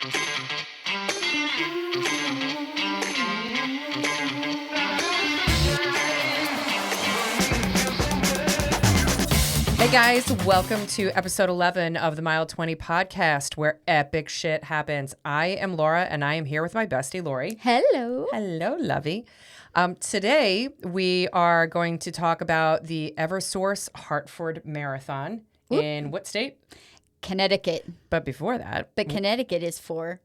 Hey guys, welcome to episode 11 of the Mile 20 podcast where epic shit happens. I am Laura and I am here with my bestie Lori. Hello. Hello, lovey. Today we are going to talk about the Eversource Hartford Marathon. In what state? Connecticut. But before that, But Connecticut is for.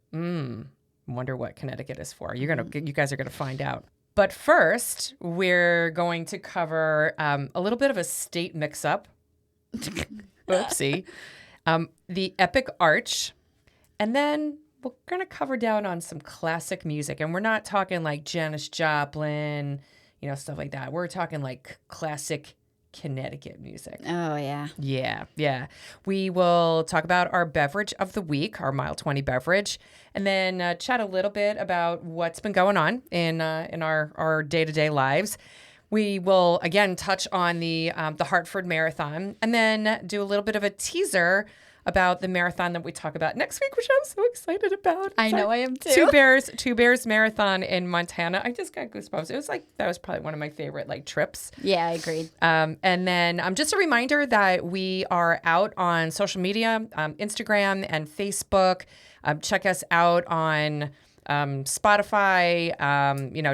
wonder what Connecticut is for. You guys are gonna find out. But first, we're going to cover a little bit of a state mix-up. Oopsie. The Epic Arch. And then we're going to cover down on some classic music. And we're not talking like Janis Joplin, stuff like that. We're talking like classic Connecticut music. Oh, yeah. Yeah. We will talk about our beverage of the week, our Mile 20 beverage, and then chat a little bit about what's been going on in our day-to-day lives. We will, again, touch on the Hartford Marathon and then do a little bit of a teaser about the marathon that we talk about next week, which I'm so excited about. I know I am too. Two Bears Marathon in Montana. I just got goosebumps. It was that was probably one of my favorite trips. Yeah, I agreed. And then just a reminder that we are out on social media, Instagram and Facebook. Check us out on Spotify,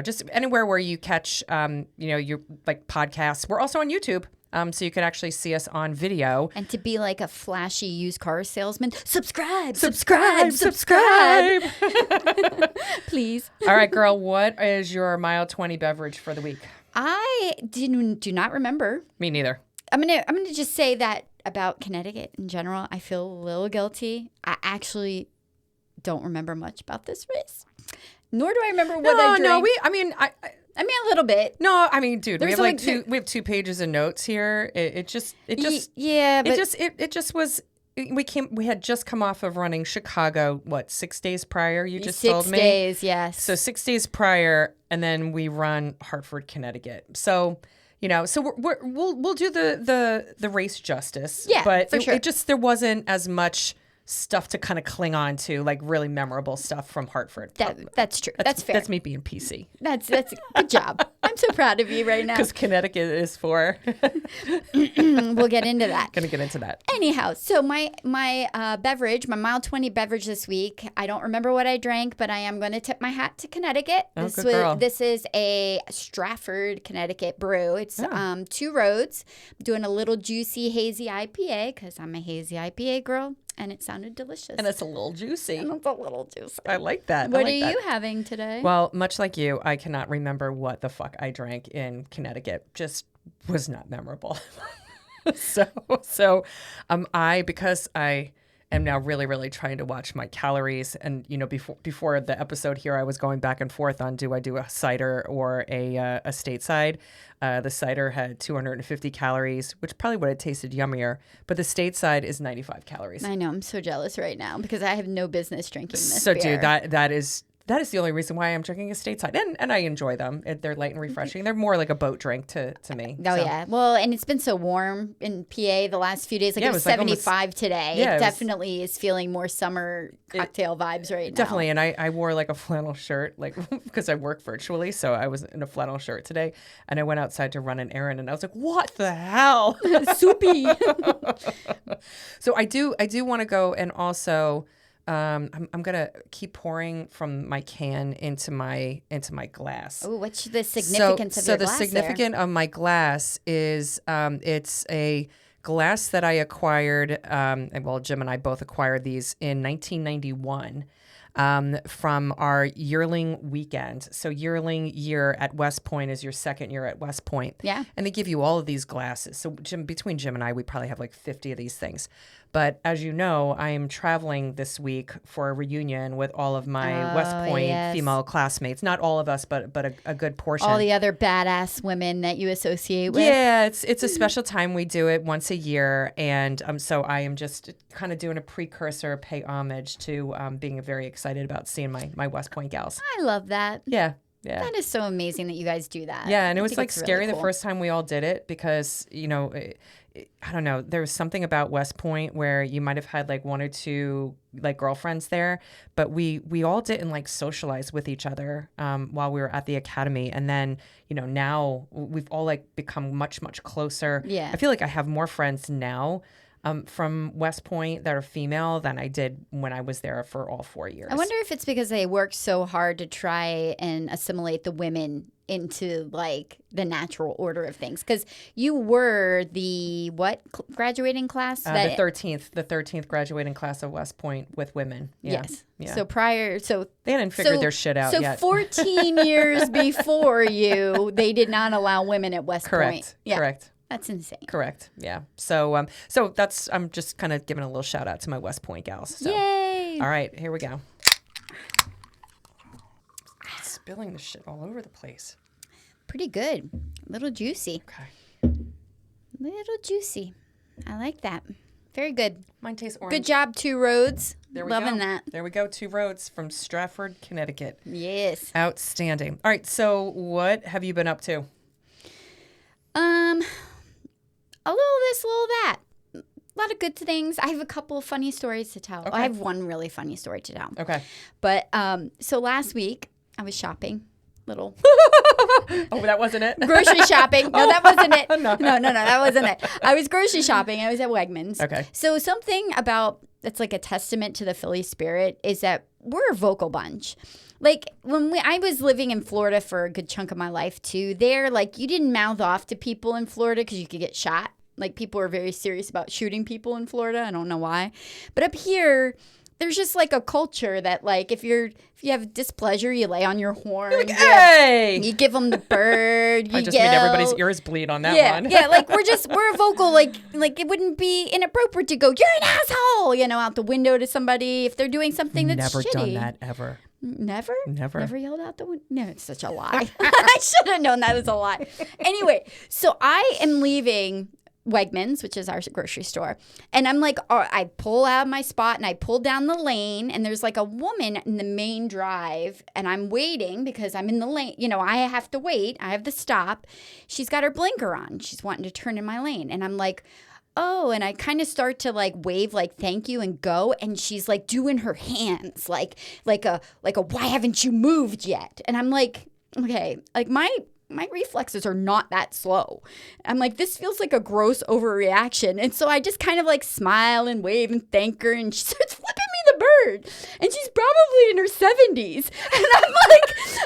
just anywhere where you catch, your podcasts. We're also on YouTube, so you can actually see us on video. And to be like a flashy used car salesman, subscribe. Please. All right, girl, what is your Mile 20 beverage for the week? I do not remember. Me neither. I'm gonna just say that about Connecticut in general. I feel a little guilty. I actually don't remember much about this race, nor do I remember what I drank. I mean a little bit. No, I mean, dude, we have There's we have 2 pages of notes here. It just was. We had just come off of running Chicago. 6 days prior? You just told me 6 days, yes. So 6 days prior, and then we run Hartford, Connecticut. So we'll do the race justice. Yeah, but for sure. There wasn't as much stuff to kind of cling on to, really memorable stuff from Hartford. That's true. That's fair. That's me being PC. That's good job. I'm so proud of you right now. Because Connecticut is for. We'll get into that. Gonna get into that. Anyhow, so my beverage, my Mile 20 beverage this week, I don't remember what I drank, but I am going to tip my hat to Connecticut. Oh, good girl. This is a Stratford, Connecticut brew. It's 2 roads. I'm doing a little juicy hazy IPA because I'm a hazy IPA girl. And it sounded delicious. And it's a little juicy. I like that. What are you having today? Well, much like you, I cannot remember what the fuck I drank in Connecticut. Just was not memorable. Because I am now really, really trying to watch my calories. And, before the episode here, I was going back and forth on do I do a cider or a stateside. The cider had 250 calories, which probably would have tasted yummier. But the stateside is 95 calories. I know. I'm so jealous right now because I have no business drinking this So, beer. dude, that is the only reason why I'm drinking a stateside. And I enjoy them. They're light and refreshing. They're more like a boat drink to me. Oh, yeah. Well, and it's been so warm in PA the last few days. It was 75 today. Yeah, it definitely is feeling more summer cocktail vibes right now. Definitely. And I wore a flannel shirt, because I work virtually. So I was in a flannel shirt today. And I went outside to run an errand. And I was like, what the hell? Soupy. So I do want to go and also... I'm gonna keep pouring from my can into my glass. Oh, what's the significance of your glass? So the significance of my glass is it's a glass that I acquired. Jim and I both acquired these in 1991. From our yearling weekend. So yearling year at West Point is your second year at West Point. Yeah. And they give you all of these glasses. So between Jim and I, we probably have 50 of these things. But as you know, I am traveling this week for a reunion with all of my West Point female classmates. Not all of us, but a good portion. All the other badass women that you associate with. Yeah, it's a special time. We do it once a year. And so I am just kind of doing a precursor, pay homage to being very excited about seeing my West Point gals. I love that. Yeah. Yeah. That is so amazing that you guys do that. Yeah, and it I was think like it's scary really the cool. first time we all did it because, I don't know, there was something about West Point where you might have had like one or two like girlfriends there, but we all didn't like socialize with each other while we were at the academy. And then, now we've all like become much, much closer. Yeah. I feel like I have more friends now from West Point that are female than I did when I was there for all 4 years. I wonder if it's because they worked so hard to try and assimilate the women into like the natural order of things. Because you were the graduating class? The 13th graduating class of West Point with women. Yeah. Yes. Yeah. So they hadn't figured their shit out yet. So 14 years before you, they did not allow women at West Point. Yeah. Correct. That's insane. Correct. Yeah. So that's I'm just kind of giving a little shout out to my West Point gals. So. Yay! All right, here we go. Spilling the shit all over the place. Pretty good. A little juicy. Okay. Little juicy. I like that. Very good. Mine tastes orange. Good job, Two Roads. There we Loving go. that. There we go. 2 Roads from Stratford, Connecticut. Yes. Outstanding. All right. So what have you been up to? A little this, a little that. A lot of good things. I have a couple of funny stories to tell. Okay. I have one really funny story to tell. Okay. But so last week I was shopping. Little Oh, that wasn't it? grocery shopping. No, that wasn't it. No. No, that wasn't it. I was grocery shopping. I was at Wegmans. Okay. So something about that's like a testament to the Philly spirit is that we're a vocal bunch. Like when I was living in Florida for a good chunk of my life too, there like you didn't mouth off to people in Florida because you could get shot. Like people are very serious about shooting people in Florida. I don't know why, but up here. There's just like a culture that like if you have displeasure, you lay on your horn. You're like, hey! You give them the bird. You I just yell. made everybody's ears bleed on that one. Yeah, like we're a vocal like it wouldn't be inappropriate to go, you're an asshole, out the window to somebody if they're doing something that's Never shitty. done that ever. Never? Never Yelled out the window? No, it's such a lie. I should have known that was a lie. Anyway, so I am leaving Wegmans, which is our grocery store. And I'm like, I pull out of my spot and I pull down the lane and there's like a woman in the main drive and I'm waiting because I'm in the lane. I have to wait. I have to stop. She's got her blinker on. She's wanting to turn in my lane. And I'm like, oh, and I kind of start to like wave like thank you and go. And she's like doing her hands like a why haven't you moved yet? And I'm like, okay, like my reflexes are not that slow. I'm like, this feels like a gross overreaction. And so I just kind of like smile and wave and thank her. And she starts flipping me the bird. And she's probably in her 70s. And I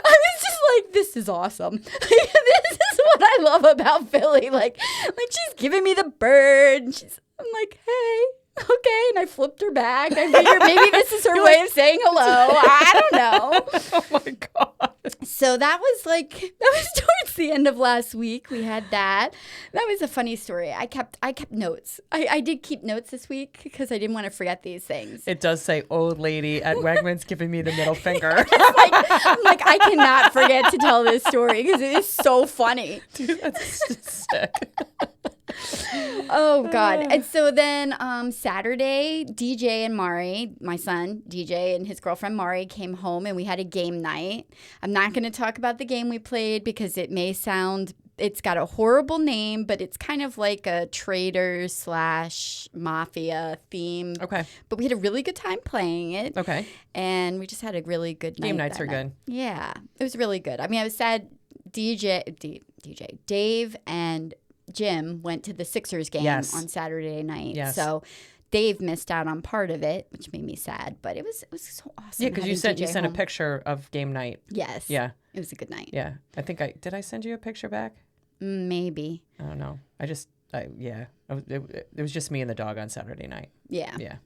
was just like, this is awesome. This is what I love about Philly. Like she's giving me the bird. And I'm like, hey. Okay, and I flipped her back. I figured maybe this is her way of saying hello. I don't know. Oh my God. So that was towards the end of last week. We had that. That was a funny story. I kept notes. I did keep notes this week because I didn't want to forget these things. It does say old lady at Wegmans giving me the middle finger. I'm like, I cannot forget to tell this story because it is so funny. Dude, that's sick. Oh God. And so then Saturday, DJ and Mari, my son DJ and his girlfriend Mari came home and we had a game night. I'm not going to talk about the game we played because it's got a horrible name, but it's kind of like a trader/mafia theme. Okay. But we had a really good time playing it. Okay. And we just had a really good night. Game nights are good. Yeah. It was really good. I mean, I was sad Dave and Jim went to the Sixers game on Saturday night. Yes. So Dave missed out on part of it, which made me sad. But it was so awesome. Yeah, because you sent home. a picture of game night. Yes. Yeah. It was a good night. Yeah. I think did I send you a picture back? Maybe. I don't know. It was just me and the dog on Saturday night. Yeah. Yeah.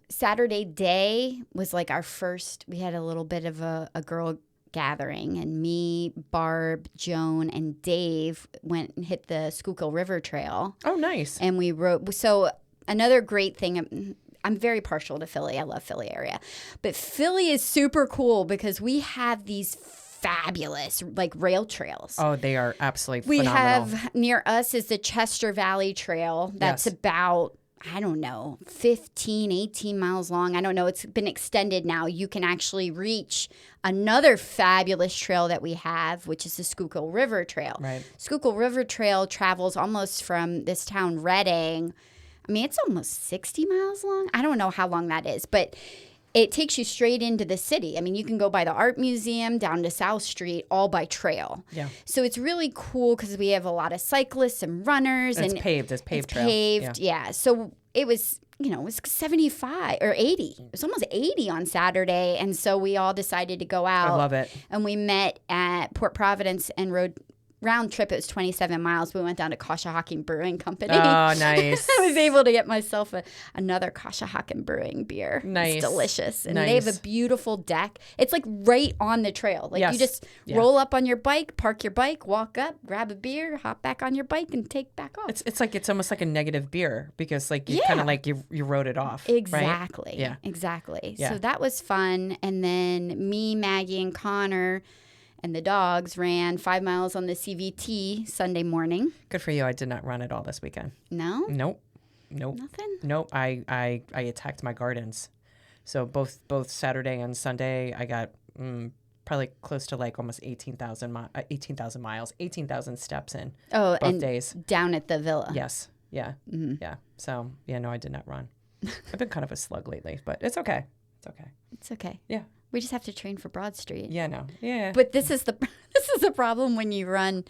Saturday day was like our first. We had a little bit of a girl gathering, and me, Barb, Joan, and Dave went and hit the Schuylkill River Trail. Oh, nice. And we rode. So another great thing. I'm very partial to Philly. I love Philly area, but Philly is super cool because we have these fabulous like rail trails. Oh, they are absolutely we phenomenal. have near us is the Chester Valley Trail. That's about I don't know, 15, 18 miles long. I don't know. It's been extended now. You can actually reach another fabulous trail that we have, which is the Schuylkill River Trail. Right. Schuylkill River Trail travels almost from this town, Reading. I mean, it's almost 60 miles long. I don't know how long that is, but it takes you straight into the city. I mean, you can go by the art museum down to South Street, all by trail. Yeah. So it's really cool because we have a lot of cyclists and runners. And and it's paved. It's paved trail. Paved, yeah. So it was, it was 75 or 80. It was almost 80 on Saturday. And so we all decided to go out. I love it. And we met at Port Providence and rode round trip. It was 27 miles. We went down to Conshohocken Brewing Company. Oh, nice. I was able to get myself another Conshohocken Brewing beer. Nice. It's delicious. And nice. they have a beautiful deck. It's like right on the trail. Like yes. you just roll up on your bike, park your bike, walk up, grab a beer, hop back on your bike and take back off. It's almost like a negative beer because like you kind of like you wrote it off. Exactly. Right? Yeah. Exactly. Yeah. So that was fun. And then me, Maggie, and Connor and the dogs ran 5 miles on the CVT Sunday morning. Good for you. I did not run at all this weekend. No? Nope. Nothing? Nope. I attacked my gardens. So both Saturday and Sunday, I got probably close to like almost 18,000 miles, 18,000 steps in both days. Down at the villa. Yes. Yeah. Mm-hmm. Yeah. So, no, I did not run. I've been kind of a slug lately, but it's okay. It's okay. It's okay. Yeah. We just have to train for Broad Street. Yeah, no. Yeah. But this is the problem when you run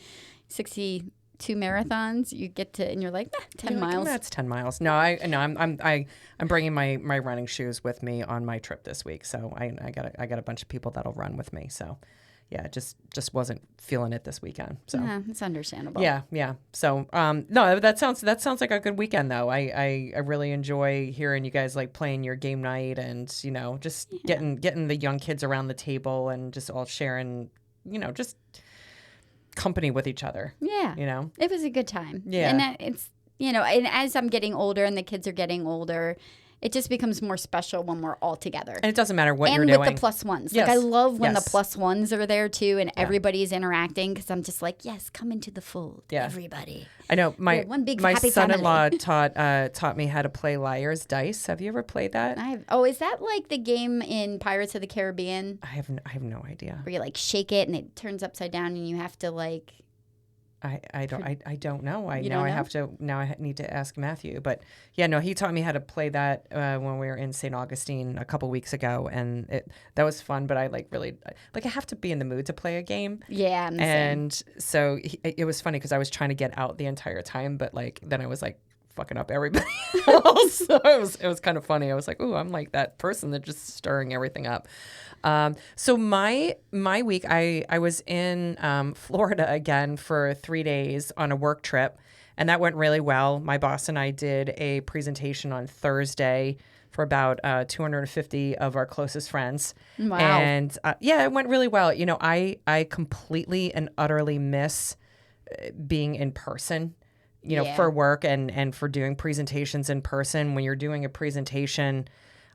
62 marathons. You get to and you're like 10 miles. That's 10 miles. No, I'm bringing my running shoes with me on my trip this week. So I got a bunch of people that'll run with me. So yeah, just wasn't feeling it this weekend. So yeah, it's understandable. Yeah. So no, that sounds like a good weekend though. I really enjoy hearing you guys like playing your game night and just getting the young kids around the table and just all sharing just company with each other. Yeah. It was a good time. Yeah. And it's and as I'm getting older and the kids are getting older, it just becomes more special when we're all together. And it doesn't matter what you're and doing. with the plus ones. Yes. Like I love when Yes. the plus ones are there too and everybody's interacting because I'm just like, yes, come into the fold. Yeah. Everybody. I know my one big my happy son-in-law taught me how to play Liar's Dice. Have you ever played that? Is that like the game in Pirates of the Caribbean I have no idea. where you like shake it and it turns upside down and you have to like I don't know. You don't know? I need to ask Matthew. But yeah, no, he taught me how to play that when we were in St. Augustine a couple weeks ago, and that was fun. But I I have to be in the mood to play a game. Yeah, I'm the same. And so it was funny because I was trying to get out the entire time, but then I was like fucking up everybody else. So it was kind of funny. I was like, ooh, I'm like that person that just stirring everything up. So my week, I was in Florida again for 3 days on a work trip, and that went really well. My boss and I did a presentation on Thursday for about 250 of our closest friends. Wow. And it went really well. I completely and utterly miss being in person. For work and for doing presentations in person. When you're doing a presentation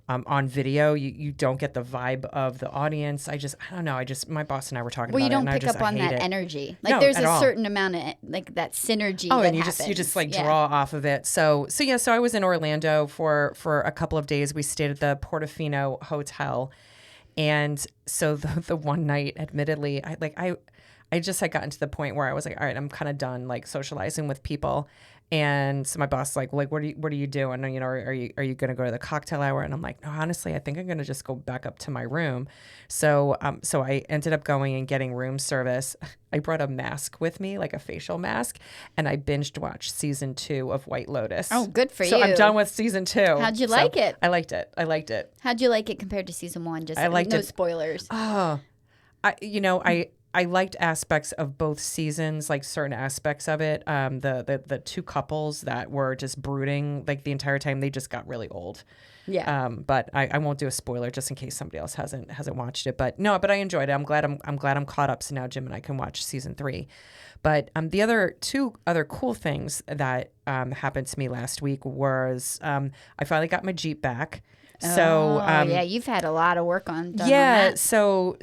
on video, you don't get the vibe of the audience. I don't know. My boss and I were talking about it. Well, you don't pick up on that energy. Like there's a certain amount of like that synergy. Oh, that and you happens. just like draw off of it. So I was in Orlando for a couple of days. We stayed at the Portofino Hotel, and so the one night, admittedly, I just had gotten to the point where I was like, all right, I'm kind of done like socializing with people. And so my boss was like, what are you doing? And, are you going to go to the cocktail hour? And I'm like, no, honestly, I think I'm going to just go back up to my room. So I ended up going and getting room service. I brought a mask with me, like a facial mask, and I binged watched season 2 of White Lotus. Oh, good for you. So I'm done with season 2. How'd you like it? I liked it. How'd you like it compared to season 1? Just I liked no it. spoilers. Oh, I liked aspects of both seasons, like certain aspects of it. The two couples that were just brooding like the entire time, they just got really old. Yeah. But I won't do a spoiler just in case somebody else hasn't watched it. But no, but I enjoyed it. I'm glad I'm caught up. So now Jim and I can watch season 3. But the two other cool things that happened to me last week was I finally got my Jeep back. So yeah, you've had a lot of work done on yeah. that. So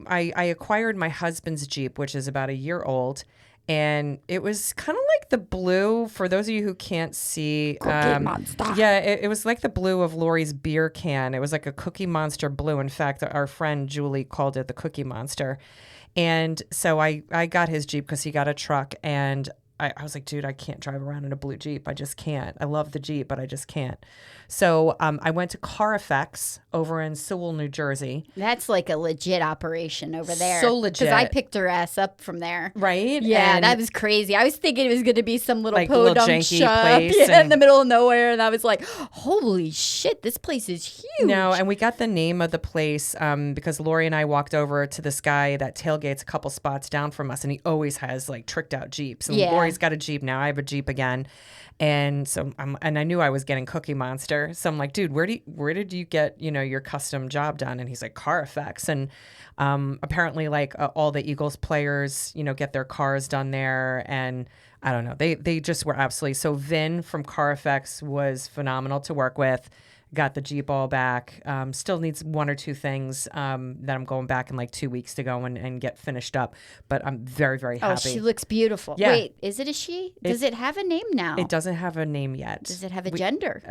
I acquired my husband's Jeep, which is about a year old, And it was kind of like the blue, for those of you who can't see. Cookie Monster. Yeah, it was like the blue of Lori's beer can. It was like a Cookie Monster blue. In fact, our friend Julie called it the Cookie Monster. And so I got his Jeep because he got a truck. And I was like, dude, I can't drive around in a blue Jeep. I just can't. I love the Jeep, but I just can't. So I went to Car Effects over in Sewell, New Jersey. That's like a legit operation over there. So legit. Because I picked her ass up from there. Right? Yeah, And that was crazy. I was thinking it was going to be some little like little podunk janky shop place in the middle of nowhere. And I was like, holy shit, this place is huge. No, and we got the name of the place because Lori and I walked over to this guy that tailgates a couple spots down from us, and he always has like tricked out Jeeps. And Yeah. Lori's got a Jeep now. I have a Jeep again. And so and I knew I was getting Cookie Monster. So I'm like, dude, where did you get, your custom job done? And he's like, Car Effects. And apparently like all the Eagles players, get their cars done there. And I don't know, they just were absolutely. So Vin from Car Effects was phenomenal to work with. Got the Jeep all back. Still needs one or two things that I'm going back in like 2 weeks to go and get finished up. But I'm very, very happy. Oh, she looks beautiful. Yeah. Wait, is it a she? Does it have a name now? It doesn't have a name yet. Does it have a gender?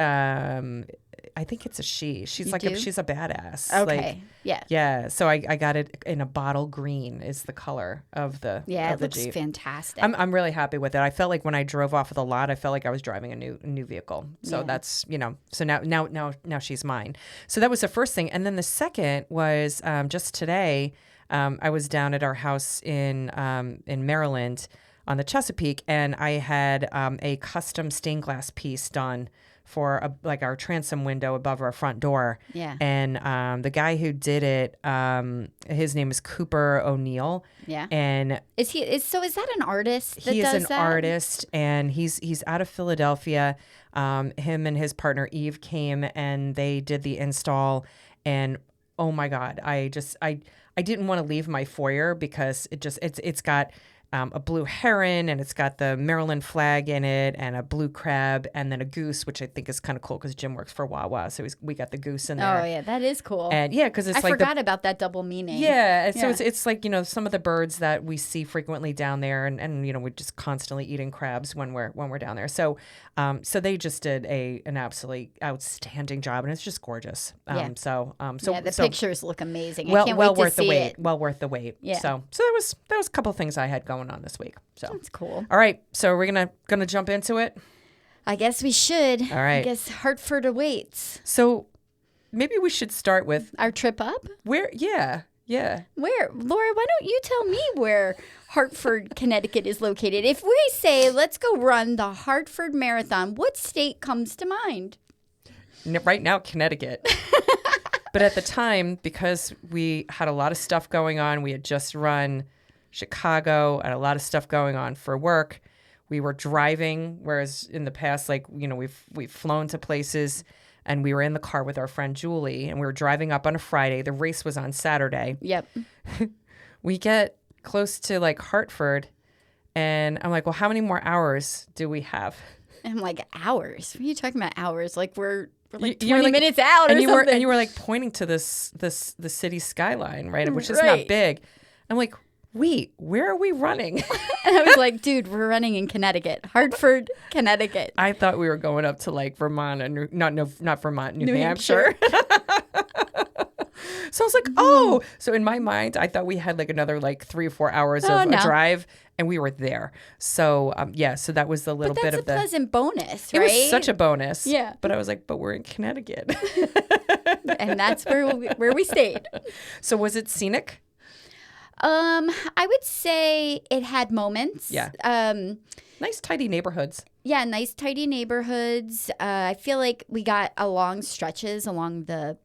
I think it's a she. She's You like do? she's a badass. Okay. Like, Yeah. yeah. So I got it in a bottle green is the color of the Yeah, of it the looks Jeep. fantastic. I'm really happy with it. I felt like when I drove off of the lot, I felt like I was driving a new vehicle. So Yeah. that's so now she's mine. So that was the first thing, and then the second was just today. I was down at our house in Maryland on the Chesapeake, and I had a custom stained glass piece done for our transom window above our front door. Yeah. And the guy who did it, his name is Cooper O'Neill. Yeah. And Is that an artist that he is does an that? artist, and he's out of Philadelphia. Him and his partner Eve came and they did the install, and oh my God, I didn't want to leave my foyer because it's got a blue heron, and it's got the Maryland flag in it, and a blue crab, and then a goose, which I think is kind of cool because Jim works for Wawa, so we got the goose in there. Oh yeah, that is cool. And yeah, because it's I like forgot about that double meaning. yeah, and so Yeah. it's like some of the birds that we see frequently down there, and we're just constantly eating crabs when we're down there. So so they just did an absolutely outstanding job, and it's just gorgeous. Yeah. So The pictures look amazing. I well can't wait worth to the see wait. it. Well worth the wait. Yeah. So that was a couple of things I had going on this week. So That's cool. all right, so we're gonna jump into it. I guess we should. All right. I guess Hartford awaits. So maybe we should start with Our trip up? where. Yeah. Where? Laura, why don't you tell me where Hartford, Connecticut is located? If we say, let's go run the Hartford Marathon, what state comes to mind? Right now, Connecticut. But at the time, because we had a lot of stuff going on, we had just run Chicago and a lot of stuff going on for work. We were driving, whereas in the past, we've flown to places, and we were in the car with our friend Julie, and we were driving up on a Friday. The race was on Saturday. Yep. We get close to Hartford, and I'm like, well, how many more hours do we have? I'm like, hours? What are you talking about, hours? Like we're like You're 20 minutes out or and you something. were you were like pointing to the city skyline, right, which is Right. not big. I'm like, wait, where are we running? And I was like, dude, we're running in Connecticut. Hartford, Connecticut. I thought we were going up to Vermont and not Vermont, New New Hampshire. So I was like, oh. So in my mind, I thought we had another 3 or 4 hours of a no. drive, and we were there. So so that was the little But bit that's of a the. pleasant bonus, It right? was such a bonus. Yeah. But I was like, but we're in Connecticut. And that's where we stayed. So was it scenic? I would say it had moments. Yeah. Nice, tidy neighborhoods. Yeah, nice, tidy neighborhoods. I feel like we got along stretches along the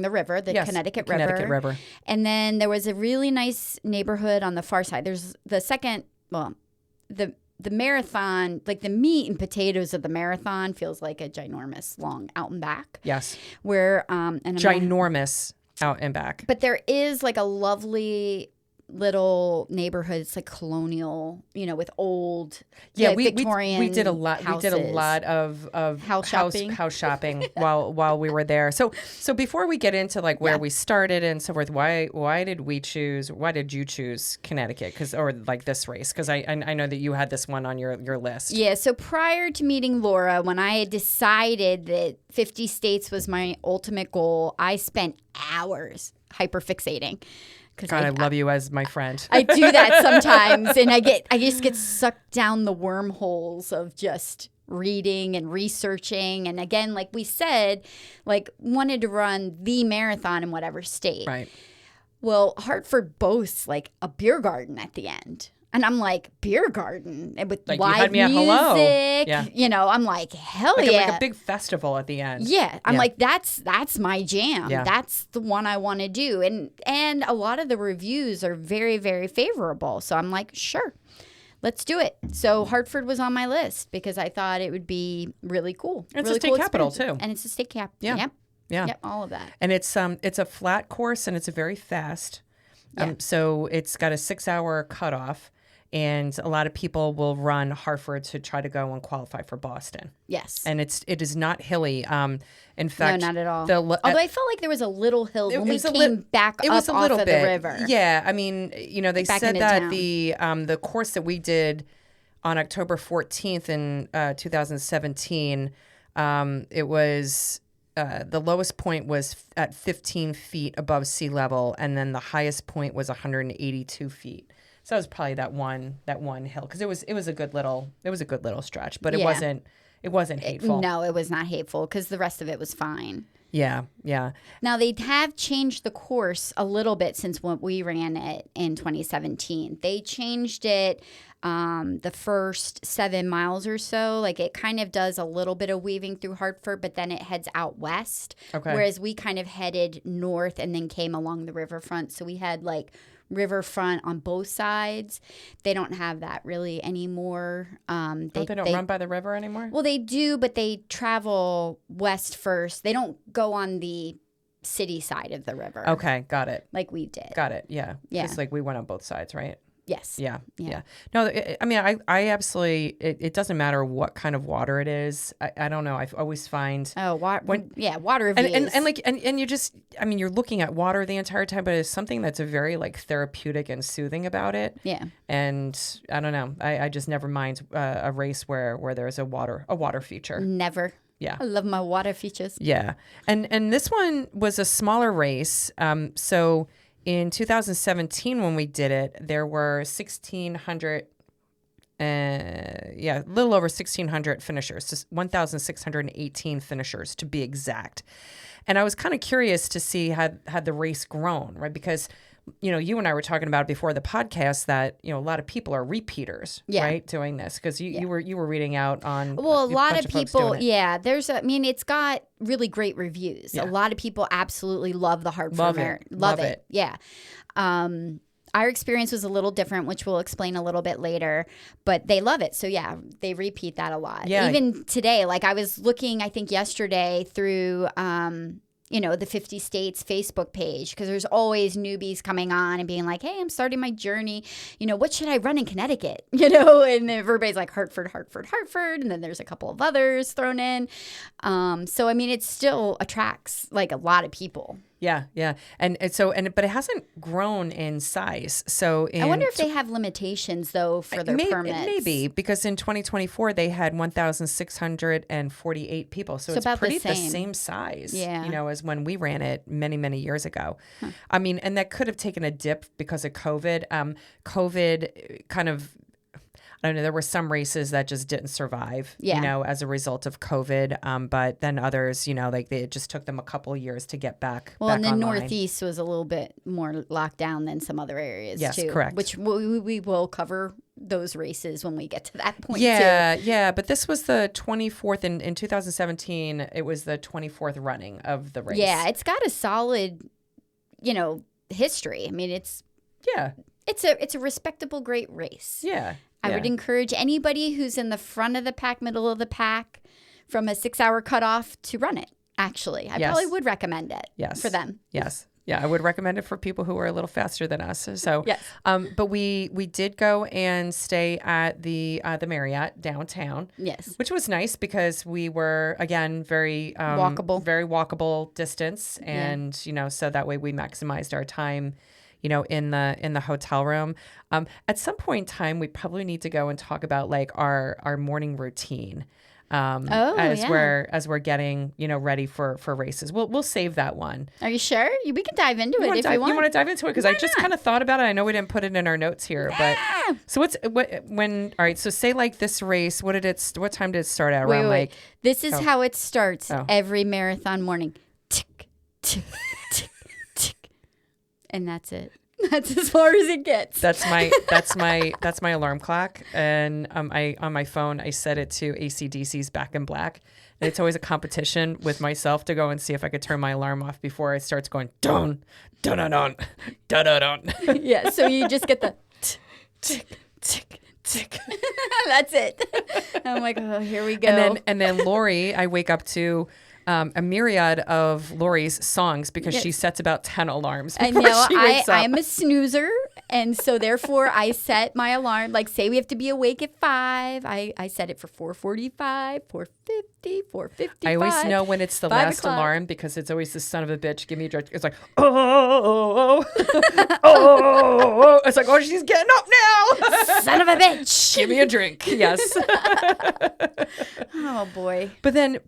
river, the Yes, Connecticut the Connecticut River. And then there was a really nice neighborhood on the far side. There's the second, the marathon, like the meat and potatoes of the marathon feels like a ginormous long out and back. Yes. Where and Ginormous out and back. But there is a lovely little neighborhoods, like colonial, with old, Victorian we did a lot. houses. We did a lot of house shopping while we were there. So before we get into like where we started and so forth, why did you choose Connecticut? Or like this race? Because I know that you had this one on your list. Yeah. So prior to meeting Laura, when I had decided that 50 states was my ultimate goal, I spent hours hyperfixating. God, I love you as my friend. I do that sometimes, and I just get sucked down the wormholes of just reading and researching. And again, like we said, like wanted to run the marathon in whatever state. Right. Well, Hartford boasts like a beer garden at the end. And I'm like, beer garden with like live you had me music. At hello. Yeah. I'm like, hell like yeah. Like a big festival at the end. Yeah. I'm like, that's my jam. Yeah. That's the one I want to do. And a lot of the reviews are very, very favorable. So I'm like, sure, let's do it. So Hartford was on my list because I thought it would be really cool. It's really a state capital too. And it's a state cap. Yeah. Yep. Yeah. Yep, all of that. And it's a flat course and it's very fast. Yeah. So it's got a 6-hour cutoff. And a lot of people will run Hartford to try to go and qualify for Boston. Yes. And it is not hilly. In fact, no, not at all. Although I felt like there was a little hill when we came back up off of the river. Yeah, I mean, they said that town. The course that we did on October 14th in 2017, it was the lowest point was at 15 feet above sea level, and then the highest point was 182 feet. So it was probably that one hill because it was a good little stretch, but it wasn't hateful. No, it was not hateful because the rest of it was fine. Yeah, yeah. Now they have changed the course a little bit since when we ran it in 2017. They changed it the first 7 miles or so. Like it kind of does a little bit of weaving through Hartford, but then it heads out west. Okay. Whereas we kind of headed north and then came along the riverfront. So we had like riverfront on both sides. They don't have that really anymore. They don't run by the river anymore? Well, they do, but they travel west first. They don't go on the city side of the river. Okay, got it. Like we did. Got it, yeah. Yeah. Just like we went on both sides, right? Yes. Yeah. No, I mean, I absolutely, it doesn't matter what kind of water it is. I don't know. I always find. Oh, water reviews. And you just, I mean, you're looking at water the entire time, but it's something that's a very like therapeutic and soothing about it. Yeah. And I don't know. I just never mind a race where there's a water feature. Never. Yeah. I love my water features. Yeah. And this one was a smaller race. So in 2017, when we did it, there were 1,600, a little over 1,600 finishers, just 1,618 finishers to be exact. And I was kind of curious to see had the race grown, right? Because you and I were talking about before the podcast that a lot of people are repeaters, right, doing this because you were reading out on a lot of people. Yeah, it's got really great reviews. Yeah. A lot of people absolutely love the Hartford. Love it. Yeah. Our experience was a little different, which we'll explain a little bit later, but they love it. So yeah, they repeat that a lot. Yeah. Even today, like I was looking, I think yesterday through the 50 States Facebook page, because there's always newbies coming on and being like, hey, I'm starting my journey. What should I run in Connecticut? And everybody's like Hartford. And then there's a couple of others thrown in. So, I mean, it still attracts like a lot of people. Yeah, yeah. But it hasn't grown in size. So I wonder if they have limitations though for their permits. Maybe because in 2024 they had 1,648 people. So it's about pretty the same size, as when we ran it many, many years ago. Huh. I mean, and that could have taken a dip because of COVID. COVID kind of, I don't know, there were some races that just didn't survive, as a result of COVID. But then others, it just took them a couple of years to get back. Well, and the online. Northeast was a little bit more locked down than some other areas, yes, too. Yes, correct. Which we will cover those races when we get to that point, too. Yeah. But this was the 24th. In 2017, it was the 24th running of the race. Yeah, it's got a solid, history. I mean, it's a respectable, great race. Yeah. I would encourage anybody who's in the front of the pack, middle of the pack, from a 6-hour cutoff to run it, actually. I probably would recommend it for them. Yes. Yeah, I would recommend it for people who are a little faster than us. So, Yes. But we did go and stay at the Marriott downtown. Yes. Which was nice because we were, again, very very walkable distance, and so that way we maximized our time, in the hotel room. At some point in time, we probably need to go and talk about like our morning routine. As we're getting ready for races. We'll save that one. Are you sure? We can dive into it if you want. You want to dive into it because I just kind of thought about it. I know we didn't put it in our notes here, but so all right. So say like this race. What time did it start at? Around wait. This is how it starts every marathon morning. Tick, tick, tick, tick, and that's it. That's as far as it gets. That's my alarm clock, and I on my phone I set it to AC/DC's Back in Black, and it's always a competition with myself to go and see if I could turn my alarm off before it starts going dun dun dun dun dun dun dun. Yeah, so you just get the tick tick tick. That's it. I'm like, oh, here we go. And then Lori, I wake up to a myriad of Lori's songs because she sets about 10 alarms before she wakes up. I'm a snoozer, and so therefore I set my alarm. Like, say we have to be awake at 5. I set it for 4:45, 4:50, 4:55. I always know when it's the last alarm because it's always the son of a bitch. Give me a drink. It's like, It's like, oh, she's getting up now. Son of a bitch. Give me a drink. Yes. Oh boy. But then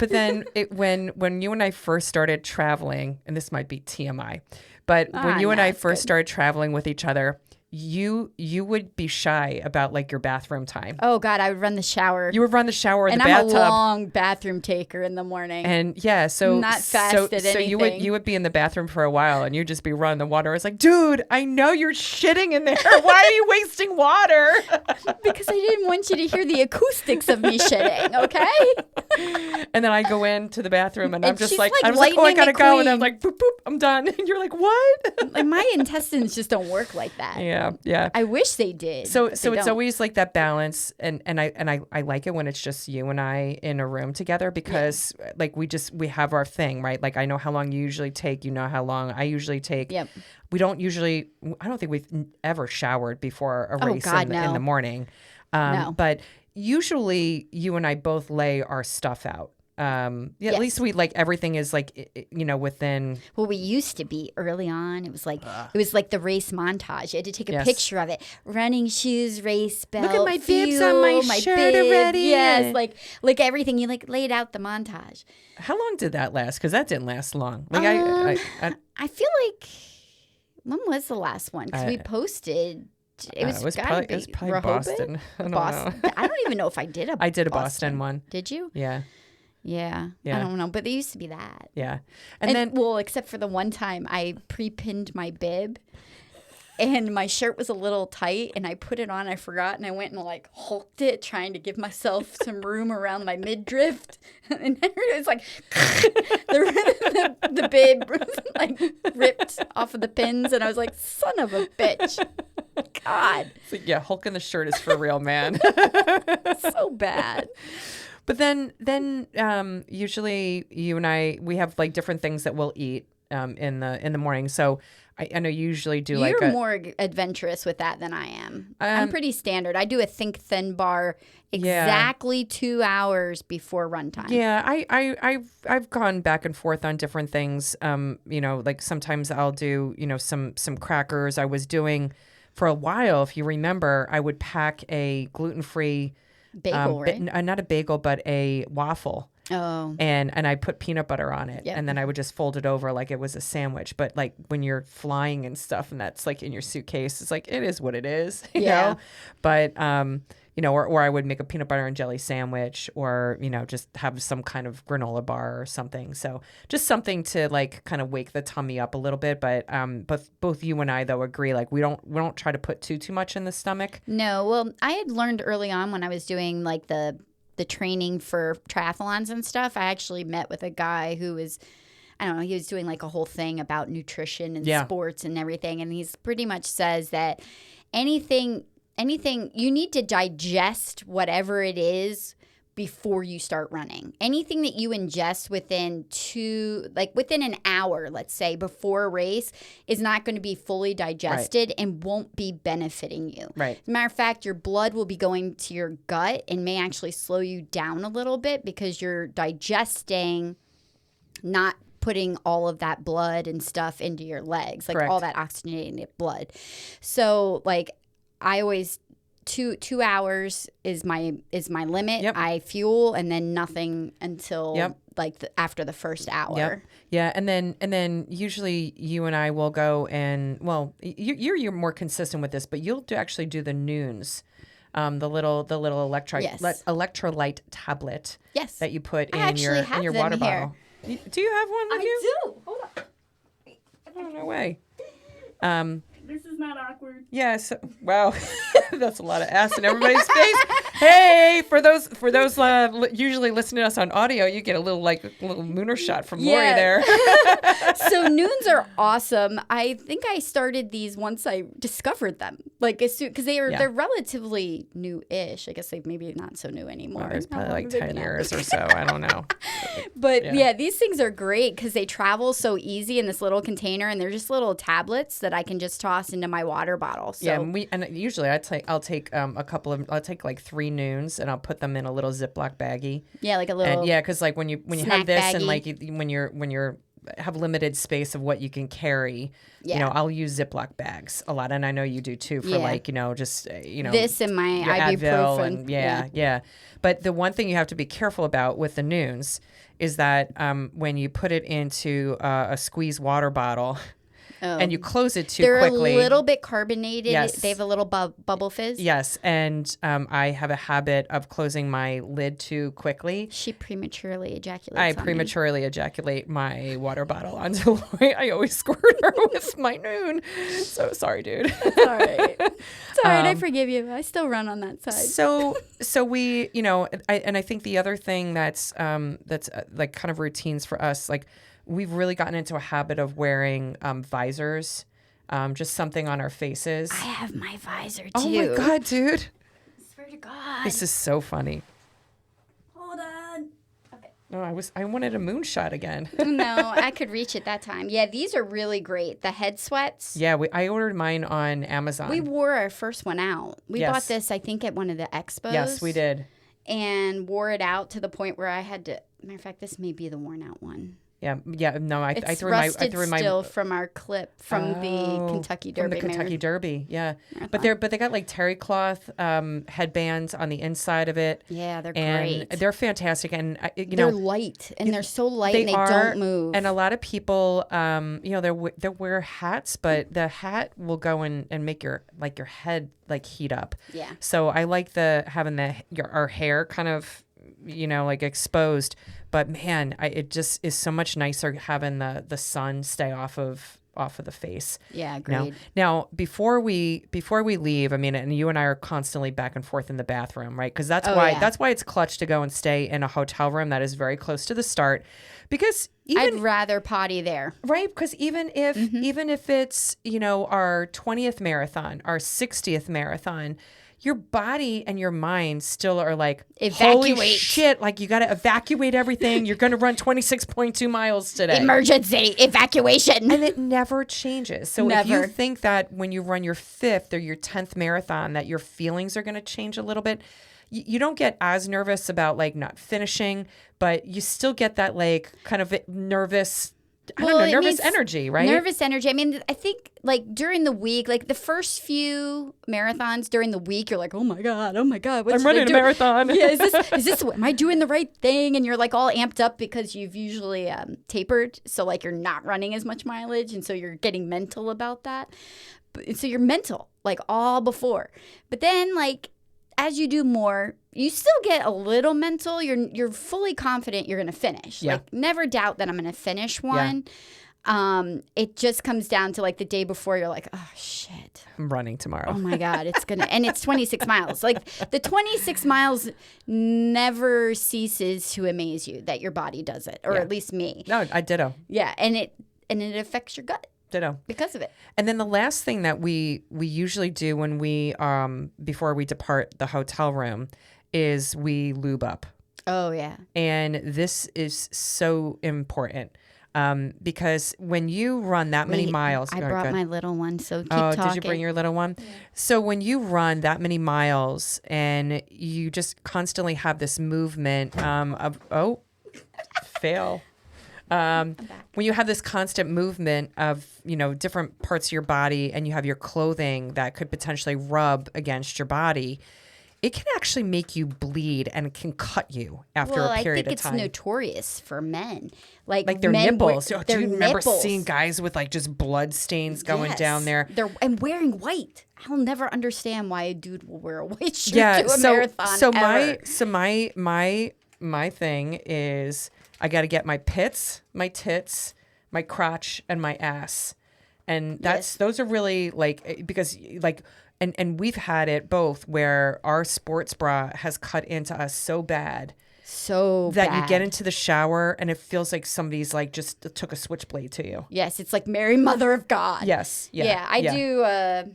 when you and I first started traveling, and this might be TMI, but when you and I first started traveling with each other, you would be shy about like your bathroom time. Oh God, I would run the shower. You would run the shower in the bathtub. And I'm a long bathroom taker in the morning. And yeah, so not fast at anything. So you would be in the bathroom for a while, and you'd just be running the water. It's like, dude, I know you're shitting in there. Why are you wasting water? Because I didn't want you to hear the acoustics of me shitting. Okay. And then I go into the bathroom, and I'm just like, oh, I gotta go, and I'm like, boop boop, I'm done. And you're like, what? Like my intestines just don't work like that. Yeah. I wish they did. So it's always like that balance, and I like it when it's just you and I in a room together because like we have our thing, right? Like I know how long you usually take, you know how long I usually take. Yep. I don't think we've ever showered before a race in the morning. No. But usually you and I both lay our stuff out. At least we like everything is like, within. Well, we used to be early on. It was like the race montage. You had to take a picture of it. Running shoes, race belt. Look at my bibs on my shirt already. Yes, like everything. You like laid out the montage. How long did that last? Because that didn't last long. Like I feel like when was the last one? Because we posted. It was probably Boston. I don't know. I don't even know if I did a. I did a Boston one. Did you? Yeah. Yeah. I don't know, but there used to be that. Yeah. And then, well, except for the one time I pre-pinned my bib and my shirt was a little tight and I put it on, I forgot, and I went and like hulked it trying to give myself some room around my midriff. And it was like the bib like ripped off of the pins, and I was like, son of a bitch. God. So, yeah, hulking the shirt is for real, man. So bad. But then usually you and I, we have like different things that we'll eat in the morning. So I know you usually do You're more adventurous with that than I am. I'm pretty standard. I do a Think Thin bar exactly 2 hours before run time. Yeah, I've gone back and forth on different things. Like sometimes I'll do, some crackers. I was doing for a while, if you remember, I would pack a gluten-free bagel, right? Not a bagel, but a waffle. Oh. And I put peanut butter on it. Yep. And then I would just fold it over like it was a sandwich. But like when you're flying and stuff and that's like in your suitcase, it's like, it is what it is, you know? But, or I would make a peanut butter and jelly sandwich or, just have some kind of granola bar or something. So just something to like kind of wake the tummy up a little bit. But both you and I, though, agree, like we don't try to put too much in the stomach. No. Well, I had learned early on when I was doing like the training for triathlons and stuff. I actually met with a guy who was, I don't know, he was doing like a whole thing about nutrition and sports and everything. And he's pretty much says that anything you need to digest whatever it is before you start running. Anything that you ingest within an hour, let's say, before a race is not going to be fully digested and won't be benefiting you. Right. As a matter of fact, your blood will be going to your gut and may actually slow you down a little bit because you're digesting, not putting all of that blood and stuff into your legs, like Correct. all that oxygenated blood. So like I always 2 hours is my limit. Yep. I fuel and then nothing until like after the first hour. Yep. Yeah, and then usually you and I will go and you're more consistent with this, but you'll actually do the noons. The little electrolyte tablet Yes. that you put I in your actually have water them here. bottle. Do you have one with you? I do. Hold on. Oh, no way. This is not awkward. Yeah. So, wow, that's a lot of ass in everybody's face. Hey, for those usually listening to us on audio, you get a little mooner shot from Lori there. So noons are awesome. I think I started these once I discovered them, like because they're relatively new-ish. I guess they maybe not so new anymore. Well, there's probably like 10 years or so. I don't know. But yeah, these things are great because they travel so easy in this little container, and they're just little tablets that I can just toss into my water bottle. So and usually I'll take I'll take like 3 noons and I'll put them in a little Ziploc baggie. Yeah, like a little. And because like when you have snack this baggie. and like when you're have limited space of what you can carry, I'll use Ziploc bags a lot, and I know you do too for just this and my your ibuprofen. Advil and But the one thing you have to be careful about with the noons is that when you put it into a squeeze water bottle. And you close it too quickly. They're a little bit carbonated. Yes. They have a little bubble fizz. Yes, and I have a habit of closing my lid too quickly. She prematurely ejaculates. I on me. prematurely ejaculate my water bottle onto Lori. I always squirt her with my noon. So sorry, dude. It's all right. It's all right. I forgive you. I still run on that side. So we, I think the other thing that's like kind of routines for us, like. We've really gotten into a habit of wearing visors, just something on our faces. I have my visor too. Oh my God, dude. I swear to God. This is so funny. Hold on. Okay. No, I wanted a moonshot again. No, I could reach it that time. Yeah, these are really great. The head sweats. Yeah, I ordered mine on Amazon. We wore our first one out. We bought this, I think, at one of the expos. Yes, we did. And wore it out to the point where I had to. Matter of fact, this may be the worn out one. Yeah. No, I threw my still from our clip from the Kentucky Derby. From the Kentucky Derby, yeah. Marathon. But they got like terry cloth headbands on the inside of it. Yeah, they're great. They're fantastic, and they're light, and they're so light, and they don't move. And a lot of people, they wear hats, but the hat will go and make your head like heat up. Yeah. So I like having our hair kind of exposed. But man, it just is so much nicer having the sun stay off of the face. Yeah, agreed. Now before we leave, I mean, and you and I are constantly back and forth in the bathroom, right? Because that's why it's clutch to go and stay in a hotel room that is very close to the start, because I'd rather potty there, right? Because even if it's our 20th marathon, our 60th marathon. Your body and your mind still are like, evacuate. Holy shit, like you got to evacuate everything. You're going to run 26.2 miles today. Emergency evacuation. And it never changes. So Never. If you think that when you run your 5th or your 10th marathon that your feelings are going to change a little bit, you don't get as nervous about like not finishing, but you still get that like kind of nervous nervous energy, right? Nervous energy. I mean, I think like during the week, like the first few marathons during the week, you're like, oh my God, I'm running a marathon. Yeah, am I doing the right thing? And you're like all amped up because you've usually tapered. So like you're not running as much mileage. And so you're getting mental about that. So you're mental like all before. But then like as you do more, you still get a little mental. You're fully confident you're going to finish. Yeah. Like never doubt that I'm going to finish one. Yeah. It just comes down to like the day before you're like, oh shit, I'm running tomorrow. Oh my God, and it's 26 miles. Like the 26 miles never ceases to amaze you that your body does it, or at least me. No, I ditto. Yeah, and it affects your gut. Ditto. Because of it. And then the last thing that we usually do when we before we depart the hotel room is we lube up. Oh, yeah. And this is so important because when you run that many miles. I brought my little one, so keep Oh, talking. did you bring your little one? Yeah. So when you run that many miles and you just constantly have this movement fail. When you have this constant movement of, different parts of your body and you have your clothing that could potentially rub against your body, it can actually make you bleed and it can cut you after a period of time. I think it's notorious for men. Like their men nipples. Their Do you remember nipples. seeing guys with like just blood stains going down there? And wearing white. I'll never understand why a dude will wear a white shirt to a marathon my thing is I got to get my pits, my tits, my crotch, and my ass. And those are really like, because like, and we've had it both where our sports bra has cut into us so bad that you get into the shower and it feels like somebody's like just took a switchblade to you. Yes, it's like Mary, Mother of God. Yes. Yeah, I do.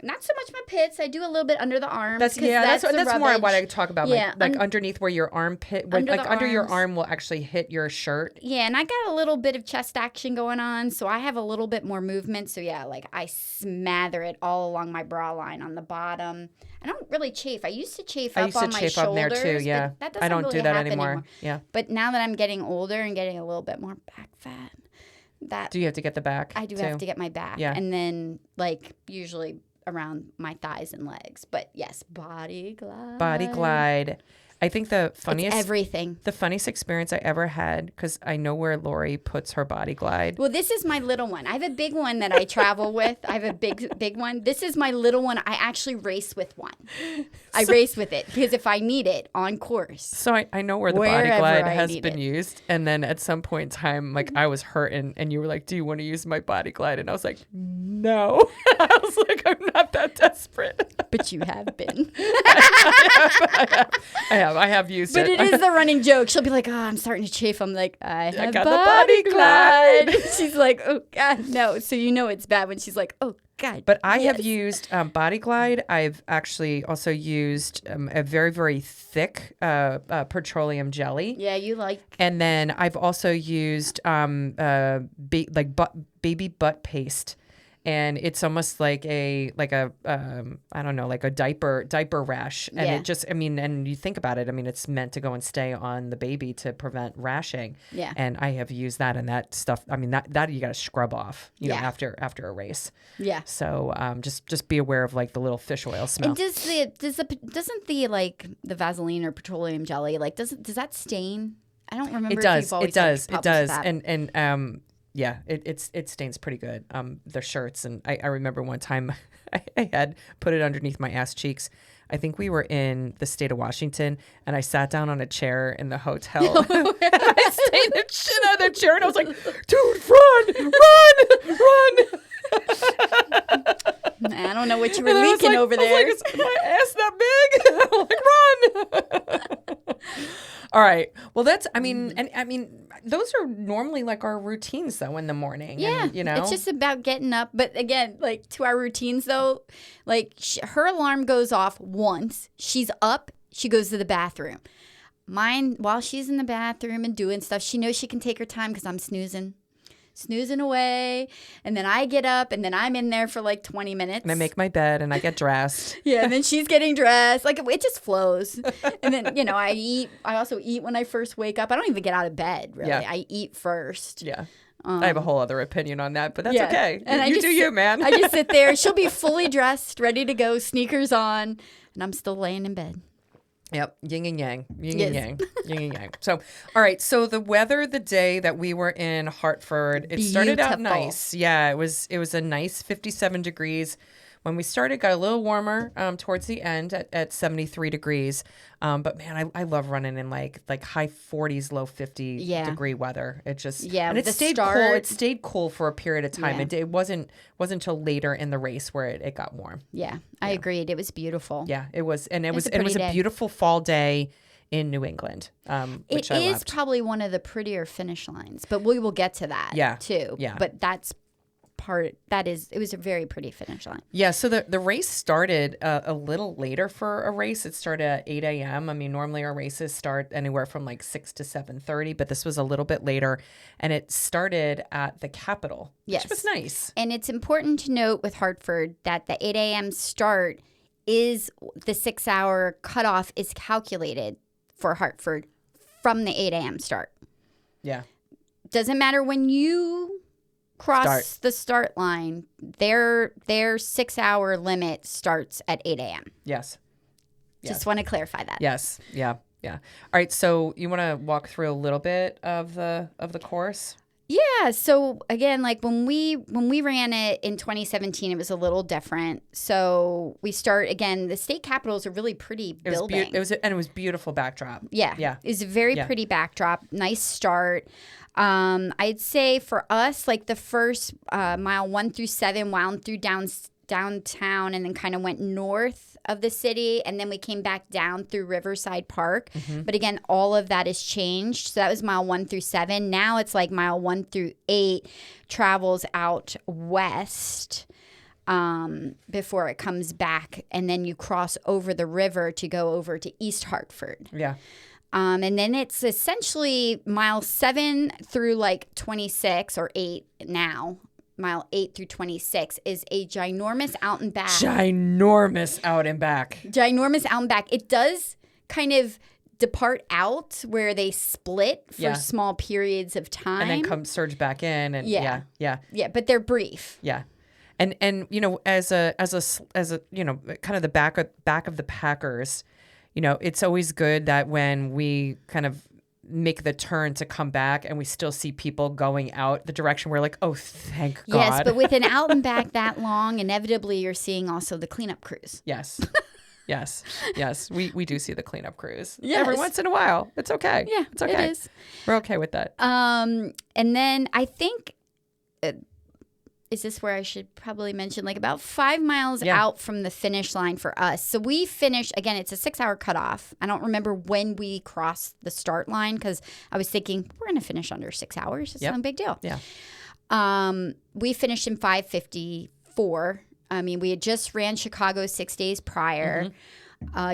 Not so much my pits. I do a little bit under the arms. That's more what I talk about. Yeah, like underneath where your armpit, under your arm will actually hit your shirt. Yeah, and I got a little bit of chest action going on, so I have a little bit more movement. So yeah, like I smother it all along my bra line on the bottom. I don't really chafe. I used to chafe up on my shoulders. Up there too. Yeah, that doesn't I don't really do that happen anymore. Yeah, but now that I'm getting older and getting a little bit more back fat, do you have to get the back? I do have to get my back. Yeah, and then like usually around my thighs and legs. But yes, body glide. Body glide. I think the funniest everything. The funniest experience I ever had, because I know where Lori puts her body glide. Well, this is my little one. I have a big one that I travel with. I have a big one. This is my little one. I actually race with one. I race with it because if I need it on course. So I know where the body glide has been used. And then at some point in time, like I was hurting and you were like, do you want to use my body glide? And I was like, no. I was like, I'm not that desperate. But you have been. I have used it. But it is the running joke. She'll be like, oh, I'm starting to chafe. I'm like, I got the body glide. She's like, oh, God, no. So you know it's bad when she's like, oh, God. But I have used body glide. I've actually also used a very, very thick petroleum jelly. Yeah, you like. And then I've also used baby butt paste. And it's almost like a I don't know, like a diaper rash. And it just, and you think about it, it's meant to go and stay on the baby to prevent rashing. Yeah. And I have used that and that stuff. That you got to scrub off, know, after a race. Yeah. So just be aware of like the little fish oil smell. And doesn't the Vaseline or petroleum jelly, like does that stain? I don't remember. It does. It does. That. And yeah, it stains pretty good. Their shirts, and I remember one time I had put it underneath my ass cheeks. I think we were in the state of Washington, and I sat down on a chair in the hotel. And I stained the shit out of the chair, and I was like, "Dude, run!" I don't know what you were leaking over there. I was like, is my ass that big? I'm like, run! All right. Well, that's, those are normally like our routines though in the morning. Yeah. And, it's just about getting up. But again, like to our routines though, like her alarm goes off once. She's up. She goes to the bathroom. Mine, while she's in the bathroom and doing stuff, she knows she can take her time because I'm snoozing away, and then I get up, and then I'm in there for like 20 minutes. And I make my bed, and I get dressed. Yeah, and then she's getting dressed. Like, it just flows. And then, I eat. I also eat when I first wake up. I don't even get out of bed, really. Yeah. I eat first. Yeah. I have a whole other opinion on that, but that's okay. And you do you, man. I just sit there. She'll be fully dressed, ready to go, sneakers on, and I'm still laying in bed. Yep, yin and yang, yin and yang, yin and yang. So, all right. So the weather the day that we were in Hartford, it started out nice. Yeah, it was a nice 57 degrees. When we started, got a little warmer towards the end at 73 degrees. But man, I love running in like high 40s, low 50 degree weather. It just and it stayed cool. It stayed cool for a period of time. Yeah. It wasn't until later in the race where it got warm. Yeah, I agreed. It was beautiful. Yeah, it was, and it was a beautiful fall day in New England. Which I loved. Probably one of the prettier finish lines, but we will get to that too. Yeah, but that's it was a very pretty finish line. Yeah, so the race started a little later for a race. It started at 8 a.m. I mean, normally our races start anywhere from like 6 to 7:30, but this was a little bit later, and it started at the Capitol, Yes. which was nice. And it's important to note with Hartford that the 8 a.m. start is the 6-hour cutoff is calculated for Hartford from the 8 a.m. start. Yeah. Doesn't matter when you cross the start line, their 6-hour limit starts at 8 a.m. Yes. Just want to clarify that. Yes. Yeah. Yeah. All right. So you want to walk through a little bit of the course? Yeah. So again, like when we ran it in 2017, it was a little different. So we start again. The state capitol is a really pretty building. It was beautiful backdrop. Yeah. Yeah. It's a very pretty backdrop. Nice start. I'd say for us, like the first mile 1 through 7 wound through downtown and then kind of went north of the city, and then we came back down through Riverside Park. But again, all of that has changed. So that was mile 1 through 7. Now it's like mile 1 through 8 travels out west before it comes back, and then you cross over the river to go over to East Hartford. Yeah. And then it's essentially mile 7 through like 26 or 8 now. Mile 8 through 26 is a ginormous out and back. Ginormous out and back. Ginormous out and back. It does kind of depart out where they split for small periods of time. And then come surge back in. And yeah. Yeah, but they're brief. Yeah. And you know, as a you know, kind of the back of the Packers, you know, it's always good that when we kind of make the turn to come back and we still see people going out the direction, we're like, oh, thank God. Yes, but with an out and back that long, inevitably you're seeing also the cleanup crews. Yes. Yes. We do see the cleanup crews. Yes. Every once in a while. It's okay. Yeah, it's okay. it is. We're okay with that. And then I think, is this where I should probably mention, like about 5 miles out from the finish line for us. So we finished, again, it's a 6-hour cutoff. I don't remember when we crossed the start line because I was thinking we're going to finish under 6 hours. It's not a big deal. Yeah. We finished in 5:54. I mean, we had just ran Chicago 6 days prior.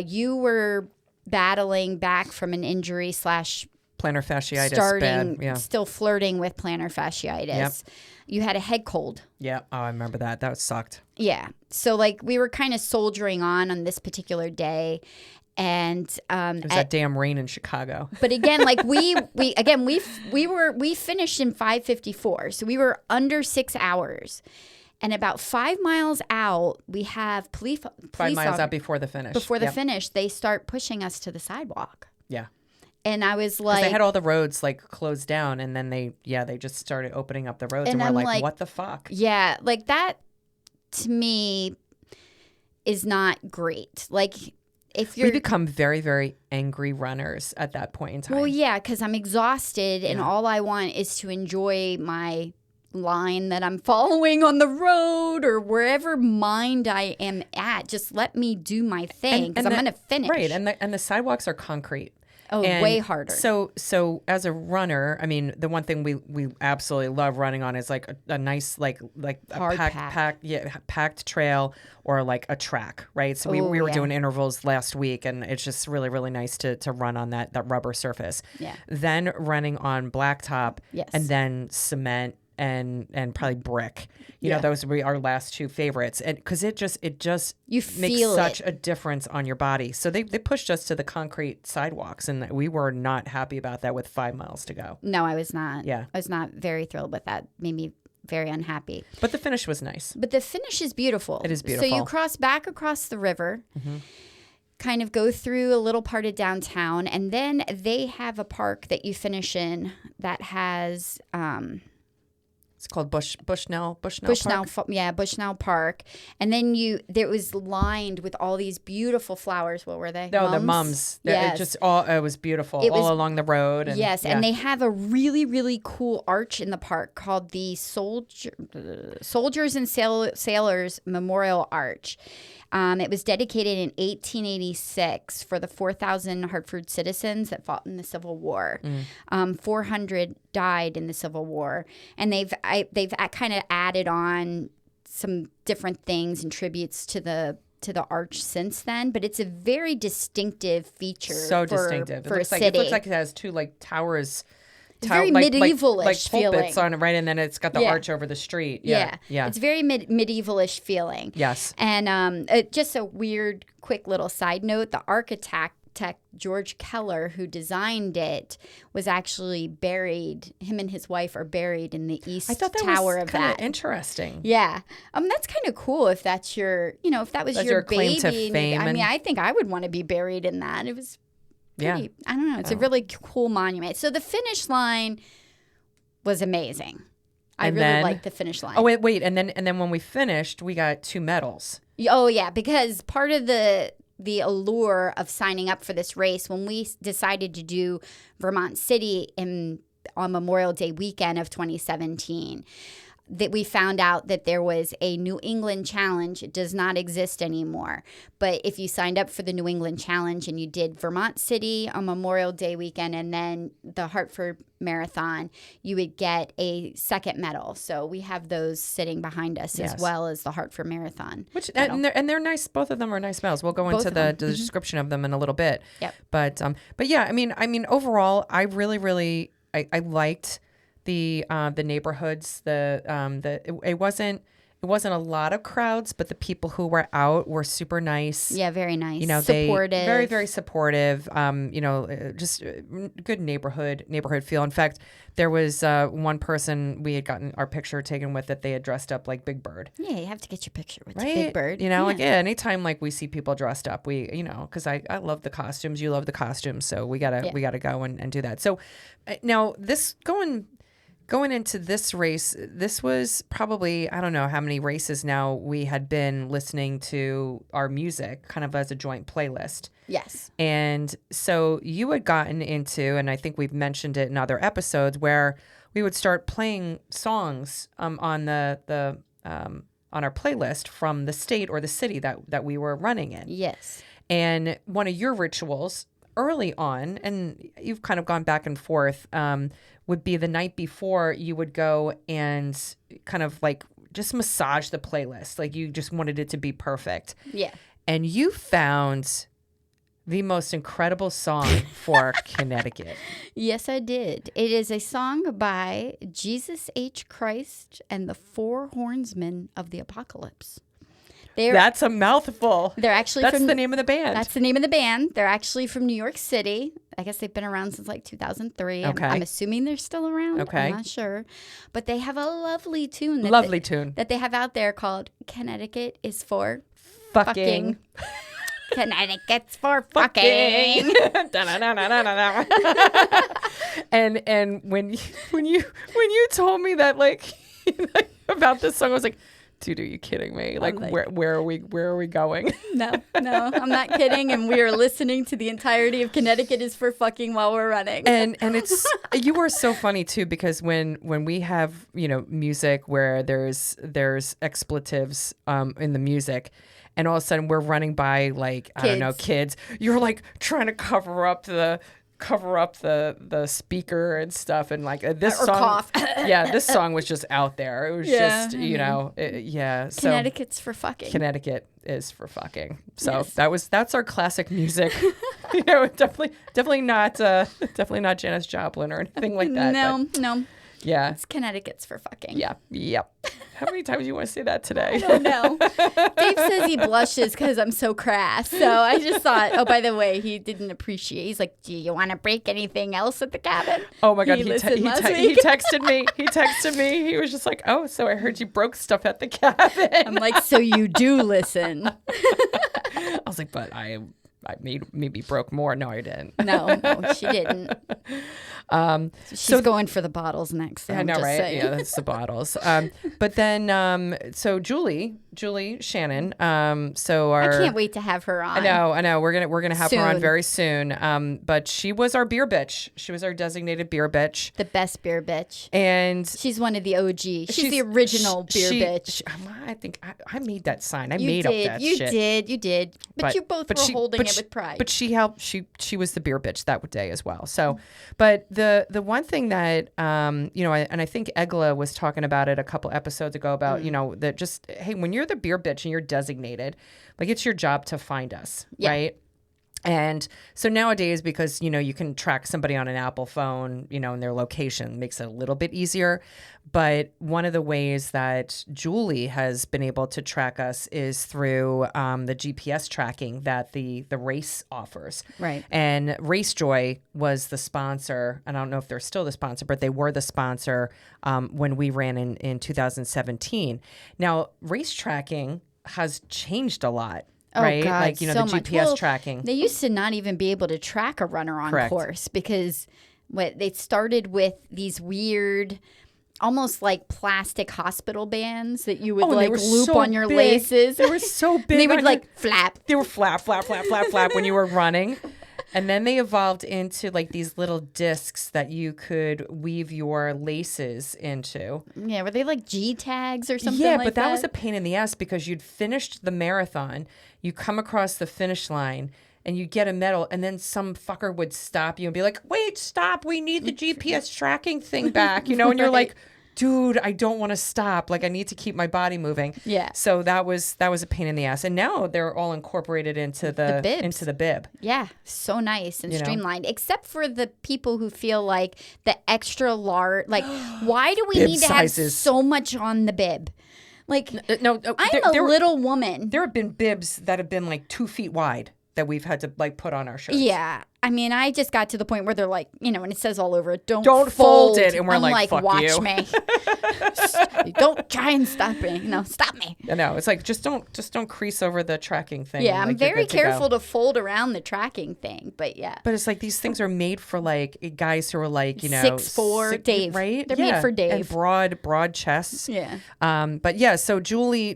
You were battling back from an injury / plantar fasciitis. Still flirting with plantar fasciitis. Yep. You had a head cold. Yeah. Oh, I remember that. That sucked. Yeah. So like we were kind of soldiering on this particular day. And it was that damn rain in Chicago. But again, like we finished in 5:54. So we were under 6 hours. And about 5 miles out, we have police 5 miles out before the finish. Before the finish, they start pushing us to the sidewalk. Yeah. And I was like, they had all the roads like closed down, and then they just started opening up the roads, and we're like, what the fuck? Yeah, like that to me is not great. Like if we become very, very angry runners at that point in time. Well, yeah, because I'm exhausted, and all I want is to enjoy my line that I'm following on the road or wherever mind I am at. Just let me do my thing because I'm going to finish. Right, and the sidewalks are concrete. Oh, and way harder. So as a runner, I mean, the one thing we absolutely love running on is like a nice like hard a packed trail or like a track, right? So we were doing intervals last week, and it's just really, really nice to run on that rubber surface. Yeah. Then running on blacktop, yes. And then cement and probably brick. You know, those would be our last two favorites. And because it just you makes such a difference on your body. So they pushed us to the concrete sidewalks, and we were not happy about that with 5 miles to go. No, I was not. Yeah. I was not very thrilled with that. Made me very unhappy. But the finish was nice. But the finish is beautiful. It is beautiful. So you cross back across the river, kind of go through a little part of downtown, and then they have a park that you finish in that has it's called Bushnell Park. Bushnell Park. And then there was lined with all these beautiful flowers. What were they? No, the mums. Yes. It was beautiful all along the road. And, yes, and they have a really, really cool arch in the park called the Soldiers and Sailors Memorial Arch. It was dedicated in 1886 for the 4,000 Hartford citizens that fought in the Civil War. 400 died in the Civil War, and they've kind of added on some different things and tributes to the arch since then. But it's a very distinctive feature. So distinctive. For it looks a like city. it looks like it has two like towers. Very medievalish feeling. pulpits on it, right? And then it's got the arch over the street. Yeah. It's very medievalish feeling. Yes. And just a weird, quick little side note: the architect George Keller, who designed it, was actually buried. Him and his wife are buried in the east tower of that. Interesting. Yeah, that's kind of cool. If that's your, if that was your claim baby. to fame. I mean, I think I would want to be buried in that. It was. Pretty, I don't know. It's a really cool monument. So the finish line was amazing. I really liked the finish line. Oh, wait. And then when we finished, we got 2 medals. Oh, yeah. Because part of the allure of signing up for this race, when we decided to do Vermont City on Memorial Day weekend of 2017, that we found out that there was a New England Challenge. It does not exist anymore. But if you signed up for the New England Challenge and you did Vermont City on Memorial Day weekend and then the Hartford Marathon, you would get a second medal. So we have those sitting behind us as well as the Hartford Marathon. And they're nice. Both of them are nice medals. We'll go into the description of them in a little bit. Yep. But yeah, I mean, overall, I really I liked the neighborhoods. It wasn't a lot of crowds, but the people who were out were super nice. Yeah, very nice. Supportive. Very, very supportive. Just good neighborhood feel. In fact, there was one person we had gotten our picture taken with that they had dressed up like Big Bird. Yeah, you have to get your picture with right? Big Bird. Anytime like we see people dressed up, we, because I love the costumes. You love the costumes, so we gotta go and do that. So now this Going into this race, this was probably, I don't know how many races now we had been listening to our music kind of as a joint playlist. Yes. And so you had gotten into, and I think we've mentioned it in other episodes, where we would start playing songs on the on our playlist from the state or the city that we were running in. Yes. And one of your rituals early on, and you've kind of gone back and forth, would be the night before you would go and kind of like just massage the playlist. Like you just wanted it to be perfect. Yeah. And you found the most incredible song for Connecticut. Yes, I did. It is a song by Jesus H. Christ and the Four Horsemen of the Apocalypse. That's a mouthful. That's the name of the band. That's the name of the band. They're actually from New York City. I guess they've been around since like 2003. Okay. I'm assuming they're still around. Okay. I'm not sure. But they have a lovely tune. That they have out there called Connecticut is for fucking. Connecticut's for fucking. And when you told me that like about this song, I was like, dude, are you kidding me? Like where are we going? No, I'm not kidding. And we are listening to the entirety of Connecticut is for fucking while we're running. And it's you are so funny too, because when we have music where there's expletives in the music, and all of a sudden we're running by like I don't know kids, you're like trying to cover up the speaker and stuff, and like this or song cough. this song was just out there. It was just so Connecticut's for fucking. Connecticut is for fucking. So yes. that's our classic music. Definitely not Janis Joplin or anything like that. No. Yeah. It's Connecticut's for fucking. Yeah. Yep. How many times do you want to say that today? I don't know. Dave says he blushes because I'm so crass. So I just thought, oh, by the way, he didn't appreciate. He's like, do you want to break anything else at the cabin? Oh my God. He texted me. He was just like, oh, so I heard you broke stuff at the cabin. I'm like, so you do listen. I was like, but I maybe broke more. No, I didn't. No, she didn't. She's going for the bottles next. So I I'm know, just right? saying. Yeah, that's the bottles. But then, so Julie Shannon. So I our can't wait to have her on. I know. We're gonna have her on Soon. very soon. But she was our beer bitch. She was our designated beer bitch. The best beer bitch. And She's one of the OG. She's the original beer bitch. I think I made that sign. I You made did. up that You shit. did. You did. But you both were holding it with pride. But she helped. She was the beer bitch that day as well. So, but the one thing that I think Egla was talking about it a couple episodes ago about that just, hey, when you're the beer bitch and you're designated, like it's your job to find us, right? And so nowadays, because, you can track somebody on an Apple phone, and their location makes it a little bit easier. But one of the ways that Julie has been able to track us is through the GPS tracking that the race offers. Right. And RaceJoy was the sponsor. And I don't know if they're still the sponsor, but they were the sponsor when we ran in 2017. Now, race tracking has changed a lot. Oh, right? God, Like, so the much. GPS Well, tracking. They used to not even be able to track a runner on Correct. course because they started with these weird, almost like plastic hospital bands that you would Oh, and they like were loop so on your big. laces. They were so big. They would on like your- flap. They were flap when you were running. And then they evolved into like these little discs that you could weave your laces into. Yeah, were they like G tags or something Yeah, like but that was a pain in the ass because you'd finished the marathon, you come across the finish line, and you get a medal, and then some fucker would stop you and be like, "Wait, stop! We need the GPS tracking thing back," and you're like, "Dude, I don't want to stop. Like, I need to keep my body moving." Yeah. So that was a pain in the ass, and now they're all incorporated into the bibs. bib. Yeah, so nice and You know? streamlined. Except for the people who feel like the extra large, like, why do we Bib need to have sizes. so much on the bib? Like, No, I'm a little woman. There have been bibs that have been like 2 feet wide that we've had to like put on our shirts. Yeah. I mean, I just got to the point where they're like, and it says all over it, don't fold it. And we're I'm like, fuck watch you. me. Don't try and stop me. No, stop me. I know. It's like, just don't crease over the tracking thing. Yeah, I'm Like, you're very good to go. careful to fold around the tracking thing, but yeah. But it's like these things are made for like guys who are like, 6'4", Dave. right? They're made for Dave. And broad chests. Yeah. But yeah, so Julie,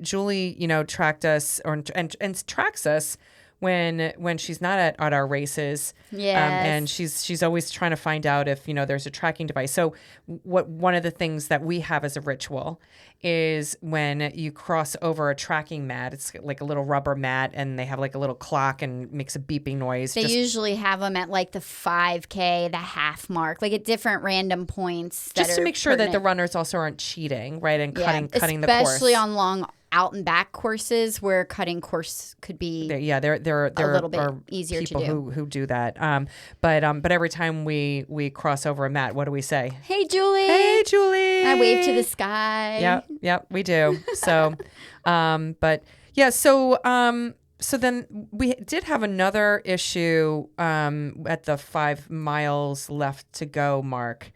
tracked us and tracks us when she's not at our races. Yes. And she's always trying to find out if, there's a tracking device. So one of the things that we have as a ritual is when you cross over a tracking mat, it's like a little rubber mat and they have like a little clock and makes a beeping noise. They usually have them at like the 5K, the half mark, like at different random points. Just to make sure that the pertinent. runners also aren't cheating, right? And cutting the course. Especially on long out and back courses where cutting course could be There a little bit are easier to people do. who do that. But every time we cross over a mat, what do we say? Hey, Julie. Hey, Julie. I wave to the sky. Yep, we do. So, but yeah, so then we did have another issue at the 5 miles left to go mark.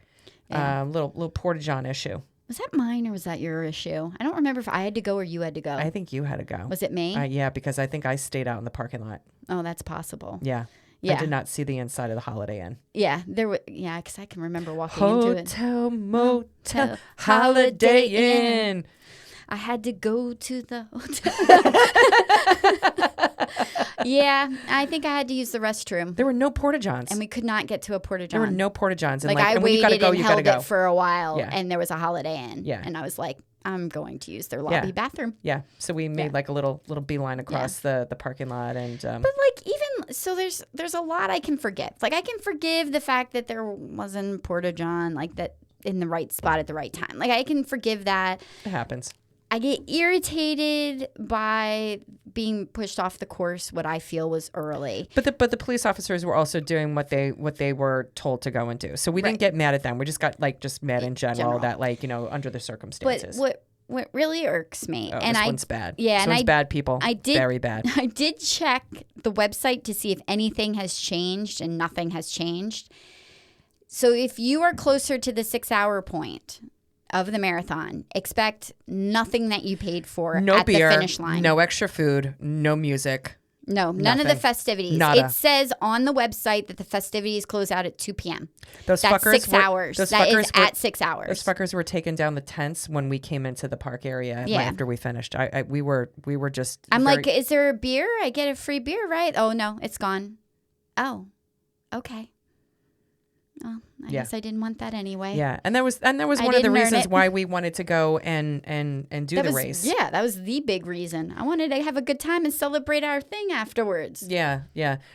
Little porta-john issue. Was that mine or was that your issue? I don't remember if I had to go or you had to go. I think you had to go. Was it me? Yeah, because I think I stayed out in the parking lot. Oh, that's possible. Yeah. Yeah. I did not see the inside of the Holiday Inn. Yeah, because I can remember walking into it. Hotel, motel, Holiday Inn. I had to go to the hotel. Yeah, I think I had to use the restroom. There were no porta-johns. And we could not get to a porta-john. There were no porta-johns. And Like I and when you waited gotta go, and you gotta held go. it for a while, Yeah. and there was a Holiday Inn. Yeah. And I was like, I'm going to use their lobby bathroom. Yeah. So we made like a little beeline across the parking lot and But like even so, there's a lot I can forgive. Like I can forgive the fact that there wasn't porta-john like that in the right spot at the right time. Like I can forgive that. it happens. I get irritated by being pushed off the course. What I feel was early. But the police officers were also doing what they were told to go and do. So we didn't get mad at them. We just got just mad in general. That under the circumstances. But what really irks me, and this one's bad. Yeah, this and one's bad, people. I did very bad. I did check the website to see if anything has changed, and nothing has changed. So if you are closer to the 6-hour point of the marathon, expect nothing that you paid for No at beer, the finish line. no extra food, no music. No, none of the festivities. Nada. It says on the website that the festivities close out at 2 p.m. Those That's fuckers 6 hours. That is at 6 hours. Those fuckers were taking down the tents when we came into the park area Yeah. after we finished. We were just. I'm like, is there a beer? I get a free beer, right? Oh, no, it's gone. Oh, okay. Oh, I guess I didn't want that anyway. Yeah, and that was one of the reasons why we wanted to go and do the race. Yeah, that was the big reason. I wanted to have a good time and celebrate our thing afterwards. Yeah.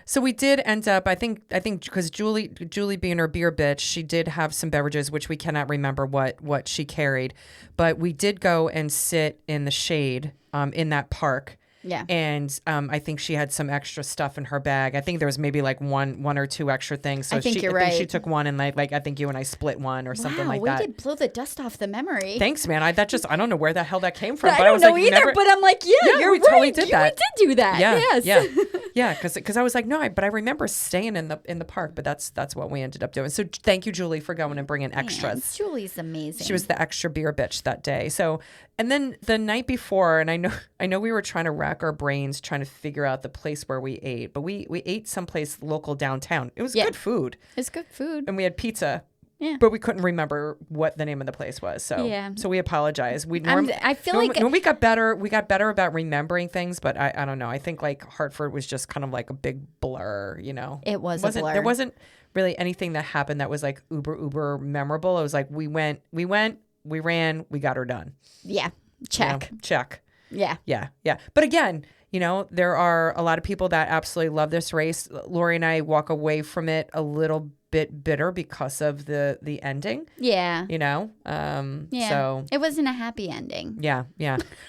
So we did end up. I think because Julie being her beer bitch, she did have some beverages which we cannot remember what she carried, but we did go and sit in the shade in that park. Yeah. And I think she had some extra stuff in her bag. I think there was maybe like one or two extra things. So I think you're right. She took one and like I think you and I split one or something like that. We did blow the dust off the memory. Thanks, man. I don't know where the hell that came from. I But don't I was know like, either. But I'm like, you're we right. totally did that. We did do that. Yeah, Yes. yeah. Because I was like, no, but I remember staying in the park. But that's what we ended up doing. So thank you, Julie, for going and bringing extras. Man, Julie's amazing. She was the extra beer bitch that day. So, and then the night before, and I know we were trying to rack our brains trying to figure out the place where we ate, but we ate someplace local downtown. It was good food. It's good food. And we had pizza. Yeah. But we couldn't remember what the name of the place was. So so we apologize. I feel like when we got better about remembering things, but I don't know. I think like Hartford was just kind of like a big blur, you know. It wasn't a blur. There wasn't really anything that happened that was like uber memorable. It was like we went, we ran, we got her done. Yeah. Check. You know? Check. Yeah. Yeah. But again, you know, there are a lot of people that absolutely love this race. Lori and I walk away from it a little bit bitter because of the ending. Yeah. You know? Yeah. So it wasn't a happy ending. Yeah.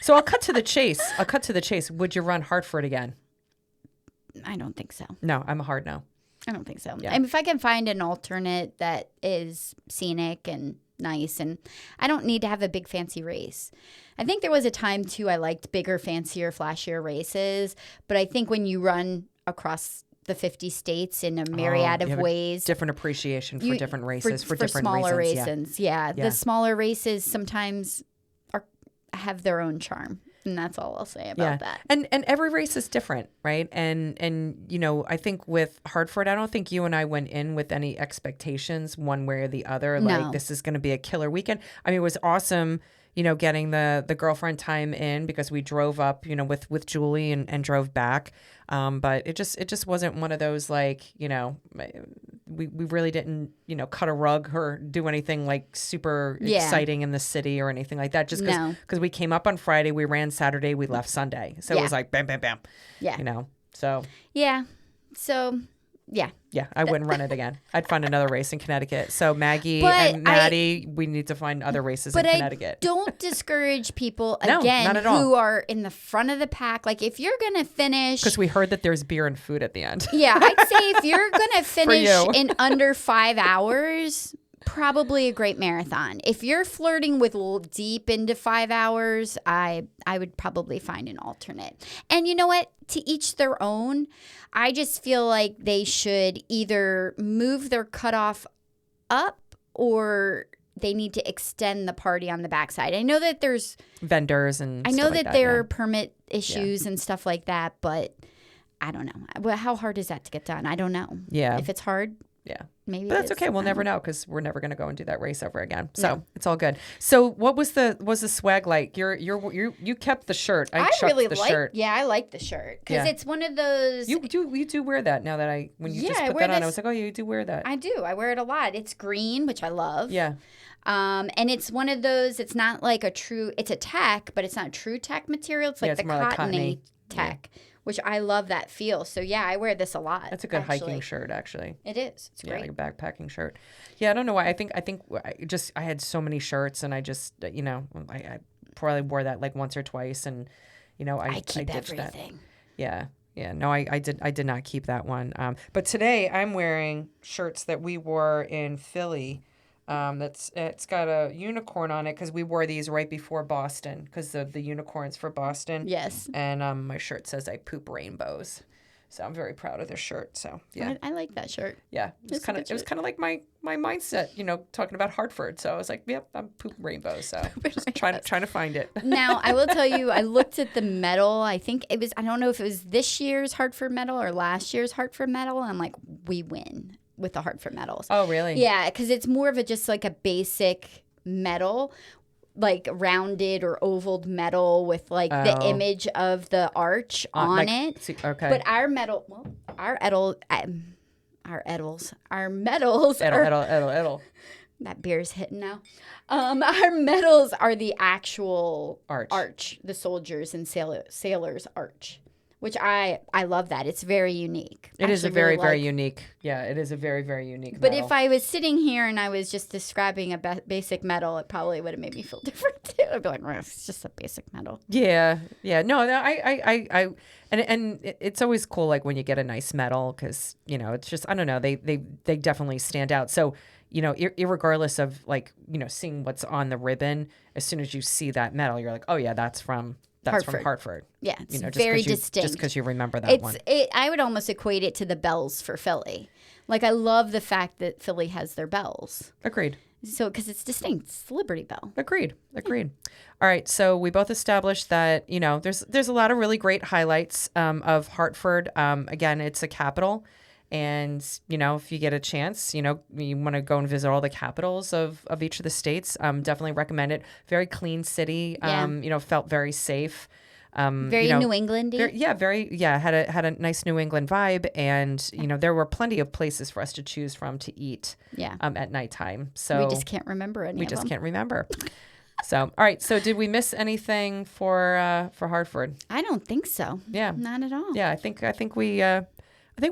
So I'll cut to the chase. Would you run Hartford again? I don't think so. No, I'm a hard no. I don't think so. Yeah. I mean, if I can find an alternate that is scenic and nice, and I don't need to have a big fancy race. I think there was a time too I liked bigger, fancier, flashier races, but I think when you run across the 50 states in a myriad of ways, different appreciation for different races for different smaller reasons. Yeah. The smaller races sometimes have their own charm. And that's all I'll say about that. And every race is different, right? And you know, I think with Hartford, I don't think you and I went in with any expectations one way or the other. No. Like this is going to be a killer weekend. I mean, it was awesome, you know, getting the girlfriend time in because we drove up, you know, with Julie and drove back. But it just wasn't one of those like, you know, we really didn't, you know, cut a rug or do anything like super exciting in the city or anything like that. Just because we came up on Friday, we ran Saturday, we left Sunday. So it was like bam, bam, bam. Yeah. You know, so. Yeah. So, yeah. Yeah, I wouldn't run it again. I'd find another race in Connecticut. So Maggie and Maddie, we need to find other races in Connecticut. But I don't discourage people, No, again, not at all. who are in the front of the pack. Like, if you're going to finish... Because we heard that there's beer and food at the end. Yeah, I'd say if you're going to finish you. in under 5 hours... Probably a great marathon. If you're flirting with deep into 5 hours, I would probably find an alternate. And you know what? To each their own. I just feel like they should either move their cutoff up or they need to extend the party on the backside. I know that there's vendors and I know stuff that like there are permit issues and stuff like that, but I don't know. Well, how hard is that to get done? I don't know. Yeah. If it's hard, yeah. Maybe but that's okay. We'll never know because we're never going to go and do that race ever again. So it's all good. So what was the swag like? You kept the shirt. I really the like. shirt. Yeah, I like the shirt because it's one of those. You do wear that now that when you just put that on. I was like, oh, you do wear that. I do. I wear it a lot. It's green, which I love. Yeah. And it's one of those. It's not like it's a tech, but it's not true tech material. It's like it's the more like cottony tech. Yeah. Which I love that feel. So, yeah, I wear this a lot. That's a good hiking shirt, actually. It is. It's great. Yeah, like a backpacking shirt. Yeah, I don't know why. I think I had so many shirts and I just, you know, I probably wore that like once or twice and, you know, I keep ditched everything. That. Yeah. No, I did not keep that one. But today I'm wearing shirts that we wore in Philly. It's got a unicorn on it because we wore these right before Boston because of the unicorns for Boston. Yes. And my shirt says I poop rainbows. So I'm very proud of this shirt. So yeah, I like that shirt. yeah. It was kind of like my mindset, talking about Hartford. So I was like, yep, I'm pooping rainbows. So just trying to find it. Now, I will tell you, I looked at the medal. I think it was, I don't know if it was this year's Hartford medal or last year's Hartford medal. And I'm like, we win with the Hartford medals. Oh, really? Yeah, because it's more of just like a basic medal, like rounded or ovaled medal with like the image of the arch on it. Okay. But our medal, our medals are, that beer's hitting now. Our medals are the actual arch, the soldiers and sailors arch, which I love that. It's very unique. It is a very, very unique. Yeah, it is a very, very unique But medal. if I was sitting here and I was just describing a basic medal, it probably would have made me feel different too. I'd be like, it's just a basic medal. Yeah. No, I and it's always cool, like when you get a nice medal, because it's just, I don't know, they definitely stand out. So irregardless of like seeing what's on the ribbon, as soon as you see that medal, you're like, oh yeah, that's from Hartford. Yeah, it's very distinct. Just because you remember that one. I would almost equate it to the bells for Philly. Like, I love the fact that Philly has their bells. Agreed. So, because it's distinct. It's the Liberty Bell. Agreed. All right, so we both established that, there's a lot of really great highlights of Hartford. Again, it's a capital. And, if you get a chance, you want to go and visit all the capitals of each of the states, definitely recommend it. Very clean city, felt very safe. Very New England-y. Had a nice New England vibe. And, there were plenty of places for us to choose from to eat at nighttime. So we just can't remember any of them. We just can't remember. So, all right. So did we miss anything for Hartford? I don't think so. Yeah. Not at all. Yeah, I think we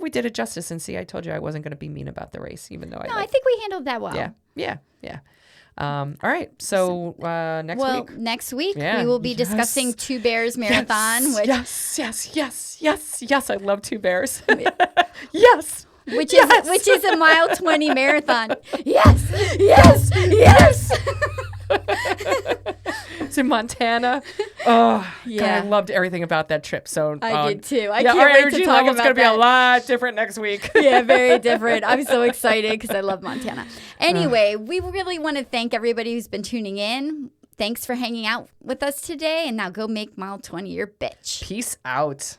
did it justice. And see, I told you I wasn't going to be mean about the race, even though I think we handled that well. Yeah. All right. So next week we will be discussing Two Bears Marathon. Yes. I love Two Bears. Yes. Which is a mile 20 marathon. Yes. It's in Montana. Oh, yeah. God, I loved everything about that trip. So I did too. I can't our wait energy to talk level's about going to be a lot different next week. Yeah, very different. I'm so excited because I love Montana. Anyway, we really want to thank everybody who's been tuning in. Thanks for hanging out with us today. And now go make mile 20 your bitch. Peace out.